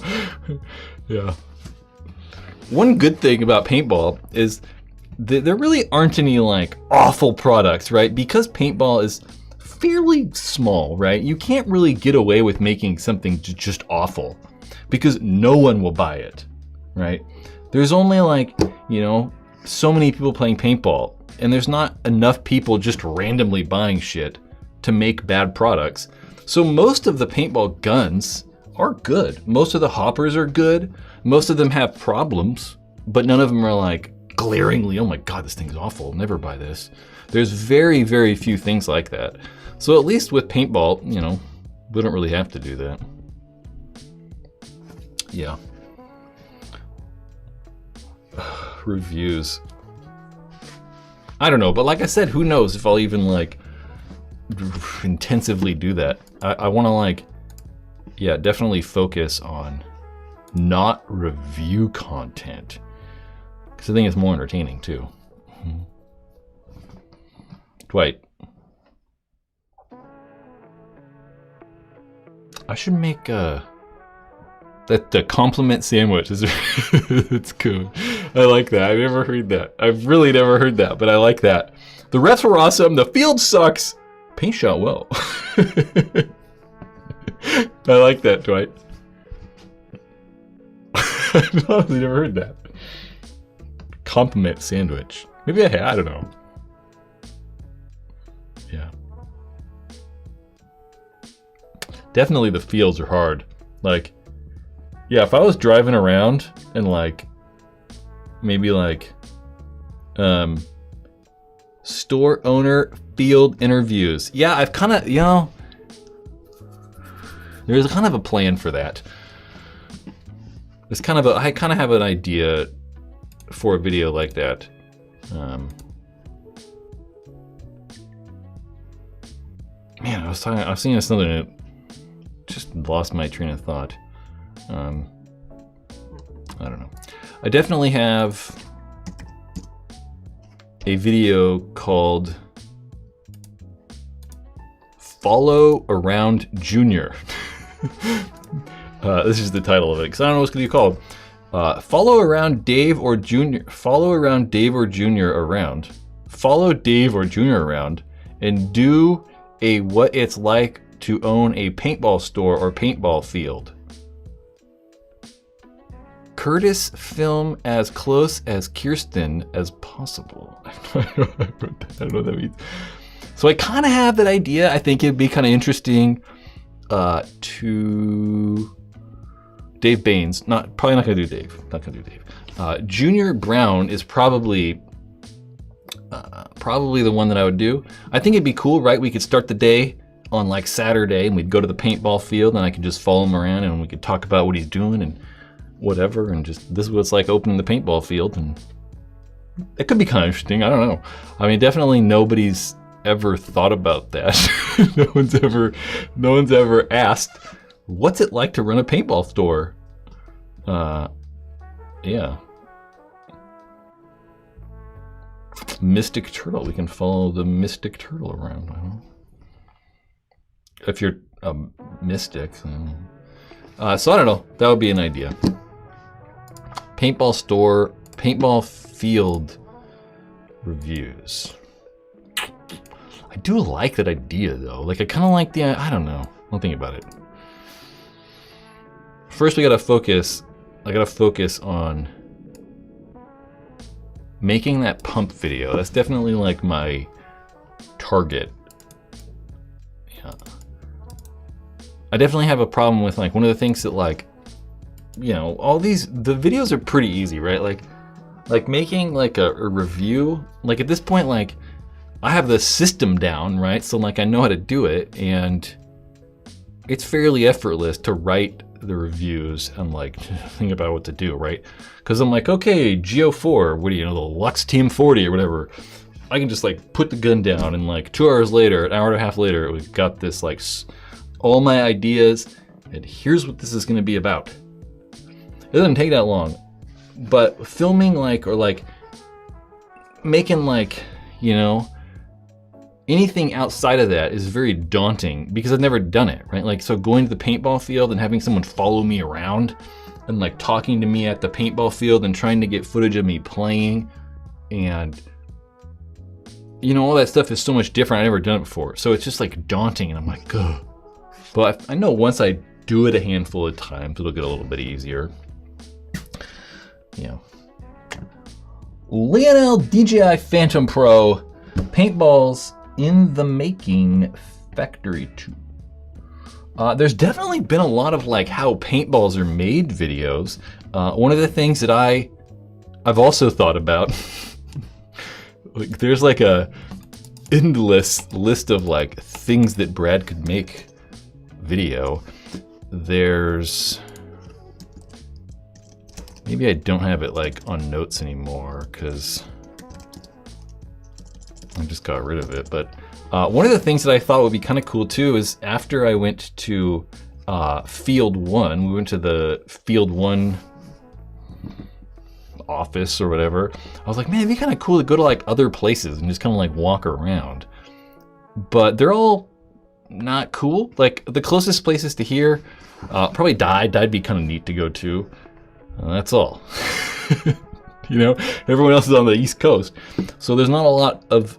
Yeah. One good thing about paintball is that there really aren't any like awful products, right? Because paintball is fairly small, right? You can't really get away with making something just awful because no one will buy it, right? There's only like, you know, so many people playing paintball, and there's not enough people just randomly buying shit to make bad products. So most of the paintball guns are good. Most of the hoppers are good. Most of them have problems, but none of them are like glaringly, oh my God, this thing's awful, never buy this. There's very, very few things like that. So at least with paintball, you know, we don't really have to do that. Yeah. Reviews. I don't know, but like I said, who knows if I'll even like intensively do that. I want to like, yeah, definitely focus on not review content, because I think it's more entertaining too. Dwight. I should make the compliment sandwich is it's cool. I like that. I've never heard that. I've really never heard that, but I like that. The refs were awesome. The field sucks. Paint shot well. I like that, Dwight. I've honestly never heard that. Compliment sandwich. Maybe I don't know. Yeah. Definitely the fields are hard. Like, yeah, if I was driving around and like, maybe like, store owner field interviews. Yeah, I've kind of, you know, there's kind of a plan for that. There's kind of I kind of have an idea for a video like that. Man, I was seeing something and it just lost my train of thought. I don't know. I definitely have a video called Follow Around Junior. This is the title of it, because I don't know what's going to be called. Follow around Dave or Junior. Follow around Dave or Junior around. Follow Dave or Junior around and do a what it's like to own a paintball store or paintball field. Curtis film as close as Kirsten as possible. I don't know what that means. So I kind of have that idea. I think it'd be kind of interesting to Dave Baines. Probably not gonna do Dave. Not gonna do Dave. Junior Brown is probably the one that I would do. I think it'd be cool, right? We could start the day on like Saturday and we'd go to the paintball field and I could just follow him around and we could talk about what he's doing and whatever, and just this is what it's like opening the paintball field, and it could be kind of interesting. I don't know. I mean, definitely nobody's ever thought about that. no one's ever asked, what's it like to run a paintball store? Yeah. Mystic Turtle. We can follow the Mystic Turtle around. I don't know. If you're a mystic. So I don't know. That would be an idea. Paintball store, paintball field reviews. I do like that idea though. Like I kind of like the, I don't know. I'll think about it. First we gotta focus, I gotta focus on making that pump video. That's definitely like my target. Yeah. I definitely have a problem with like one of the things that like, you know, all these, the videos are pretty easy, right? Like making like a review, like at this point, like I have the system down, right? So like I know how to do it and it's fairly effortless to write the reviews and like think about what to do, right? Because I'm like, okay, Geo4, what do you know, the Lux Team 40 or whatever. I can just like put the gun down and like 2 hours later, an hour and a half later, we've got this like all my ideas and here's what this is gonna be about. It doesn't take that long, but filming like, or like making like, you know, anything outside of that is very daunting because I've never done it, right? Like, so going to the paintball field and having someone follow me around and like talking to me at the paintball field and trying to get footage of me playing and, you know, all that stuff is so much different. I've never done it before. So it's just like daunting and I'm like, ugh. But I know once I do it a handful of times, it'll get a little bit easier. Yeah. Lionel DJI Phantom Pro, paintballs in the making, factory 2. There's definitely been a lot of like how paintballs are made videos. One of the things that I've also thought about, like there's like a endless list of like things that Brad could make video. There's, maybe I don't have it like on notes anymore because I just got rid of it. But one of the things that I thought would be kind of cool too is after I went to Field 1, we went to the Field 1 office or whatever. I was like, man, it'd be kind of cool to go to like other places and just kind of like walk around. But they're all not cool. Like the closest places to here, probably Died be kind of neat to go to. That's all. You know, everyone else is on the East Coast. So there's not a lot of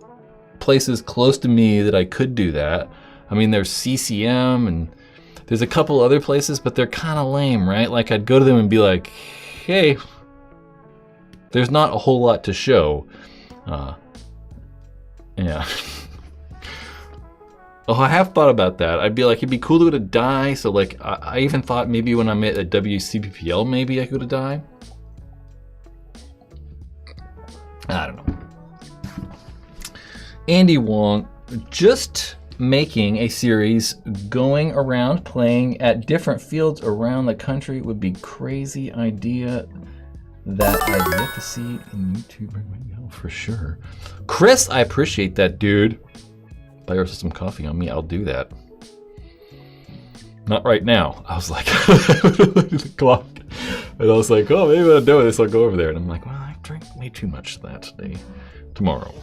places close to me that I could do that. I mean, there's CCM and there's a couple other places, but they're kind of lame, right? Like I'd go to them and be like, hey, there's not a whole lot to show. Yeah. Oh, I have thought about that. I'd be like, it'd be cool to go to Die. So like, I even thought maybe when I'm at a WCPPL, maybe I could go to Die. I don't know. Andy Wong, just making a series going around playing at different fields around the country would be crazy idea that I'd yet to see in YouTube right now, for sure. Chris, I appreciate that, dude. Buy yourself some coffee on me, I'll do that. Not right now. I was like, the clock. And I was like, oh, maybe I'll do this, I'll go over there. And I'm like, well, I drank way too much of that today. Tomorrow.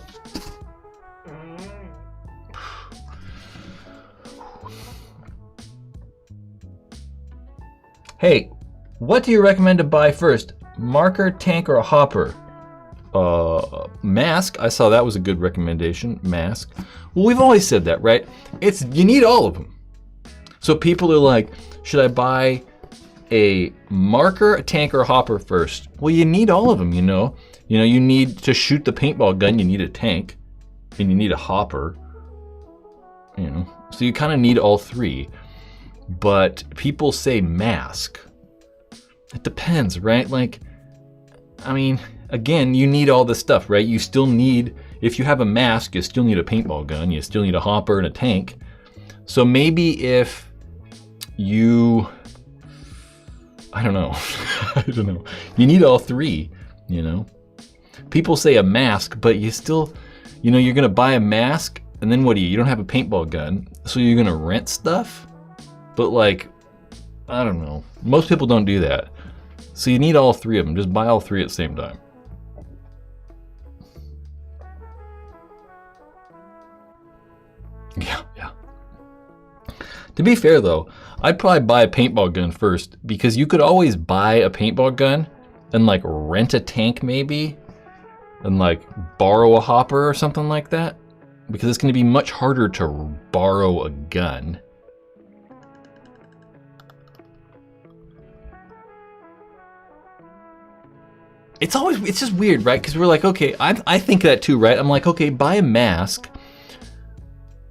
Hey, what do you recommend to buy first? Marker, tank, or a hopper? Mask. I saw that was a good recommendation. Mask. Well, we've always said that, right? You need all of them. So people are like, should I buy a marker, a tank, or a hopper first? Well, you need all of them, you know. You know, you need to shoot the paintball gun, you need a tank, and you need a hopper. You know, so you kind of need all three. But people say mask. It depends, right? Like, I mean, again, you need all this stuff, right? You still need, if you have a mask, you still need a paintball gun, you still need a hopper and a tank. So maybe if you, I don't know, I don't know. You need all three, you know? People say a mask, but you still, you know, you're gonna buy a mask, and then what do you don't have a paintball gun, so you're gonna rent stuff? But like, I don't know. Most people don't do that. So you need all three of them. Just buy all three at the same time. Yeah. To be fair though, I'd probably buy a paintball gun first because you could always buy a paintball gun and like rent a tank maybe. than like borrow a hopper or something like that, because it's going to be much harder to borrow a gun. It's just weird, right? Because we're like, okay, I think that too, right? I'm like, okay, buy a mask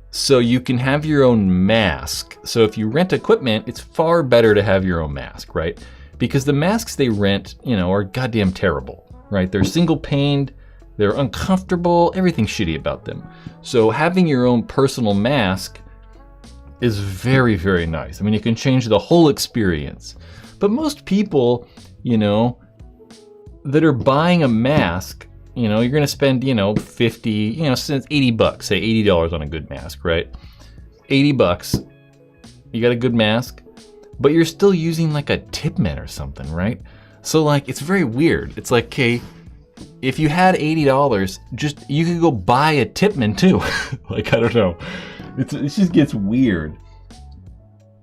so you can have your own mask. So if you rent equipment, it's far better to have your own mask, right? Because the masks they rent, you know, are goddamn terrible, right? They're single paned, they're uncomfortable, everything's shitty about them. So having your own personal mask is very, very nice. I mean, it can change the whole experience. But most people, you know, that are buying a mask, you know, you're gonna spend, you know, 50, you know, since 80 bucks, say $80 on a good mask, right? 80 bucks, you got a good mask, but you're still using like a Tipman or something, right? So like, it's very weird. It's like, okay, if you had $80, just, you could go buy a Tipman too. Like, I don't know. It just gets weird.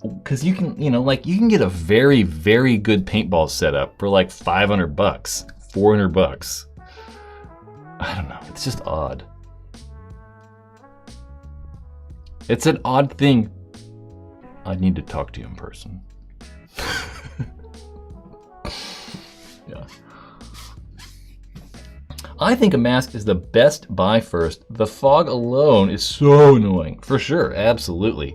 Because you can, you know, like you can get a very, very good paintball setup for like 500 bucks, 400 bucks. I don't know. It's just odd. It's an odd thing. I need to talk to you in person. Yeah. I think a mask is the best buy first. The fog alone is so annoying. For sure, absolutely.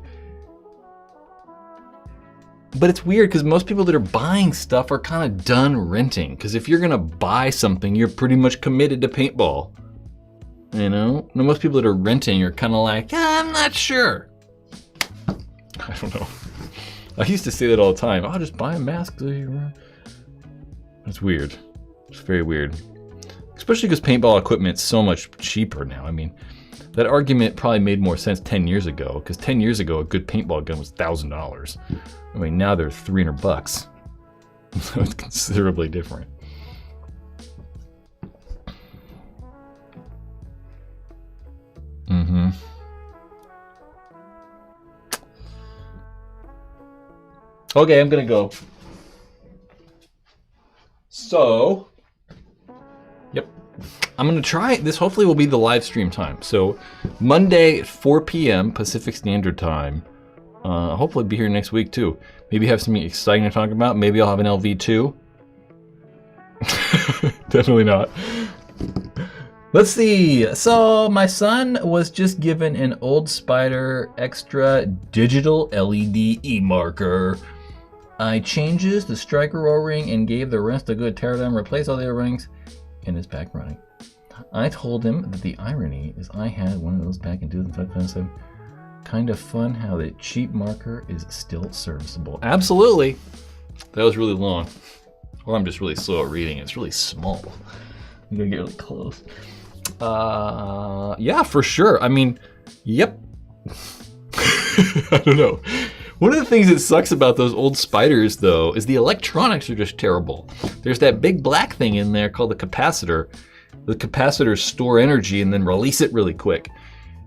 But it's weird because most people that are buying stuff are kind of done renting. Because if you're gonna buy something, you're pretty much committed to paintball. You know? And most people that are renting are kind of like, I'm not sure. I don't know. I used to say that all the time. I'll just buy a mask. It's weird. It's very weird. Especially because paintball equipment's so much cheaper now. I mean, that argument probably made more sense 10 years ago. Because 10 years ago, a good paintball gun was $1,000. I mean, now they're 300 bucks. So it's considerably different. Mm-hmm. Okay, I'm gonna go. So, yep. I'm gonna try, this hopefully will be the live stream time. So, Monday at 4 p.m. Pacific Standard Time. Hopefully be here next week too. Maybe have something exciting to talk about. Maybe I'll have an LV too. Definitely not. Let's see. So my son was just given an Old Spider Extra digital LED e-marker. I changes the striker O-ring and gave the rest a good teardown, replaced all the O-rings, and is back running. I told him that the irony is I had one of those back in 2005. Kind of fun how the cheap marker is still serviceable. Absolutely. That was really long. Or I'm just really slow at reading. It's really small. I'm gonna get really close. Yeah, for sure. I mean, yep. I don't know. One of the things that sucks about those old Spiders, though, is the electronics are just terrible. There's that big black thing in there called the capacitor. The capacitors store energy and then release it really quick.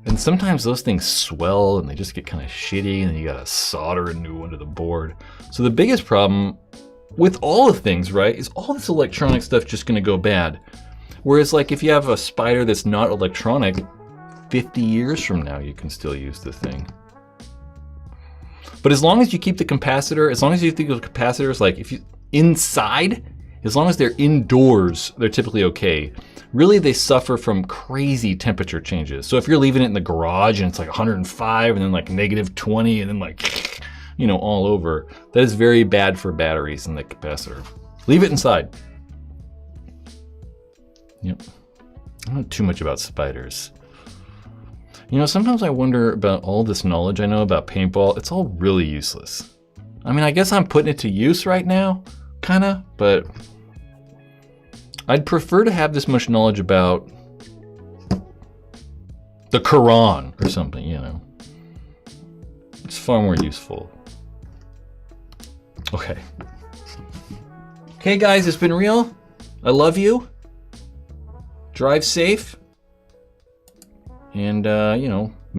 And sometimes those things swell and they just get kind of shitty and then you gotta solder a new one to the board. So the biggest problem with all the things, right, is all this electronic stuff just gonna go bad. Whereas like if you have a Spider that's not electronic, 50 years from now you can still use the thing. But as long as you keep the capacitor, as long as you think of capacitors, like if you inside, as long as they're indoors, they're typically okay. Really, they suffer from crazy temperature changes. So if you're leaving it in the garage and it's like 105 and then like -20 and then like, you know, all over, that is very bad for batteries and the capacitor. Leave it inside. Yep. I don't know too much about Spiders. You know, sometimes I wonder about all this knowledge I know about paintball. It's all really useless. I mean, I guess I'm putting it to use right now, kinda, but I'd prefer to have this much knowledge about the Quran or something, you know. It's far more useful. Okay. Okay, guys, it's been real. I love you. Drive safe. And, you know,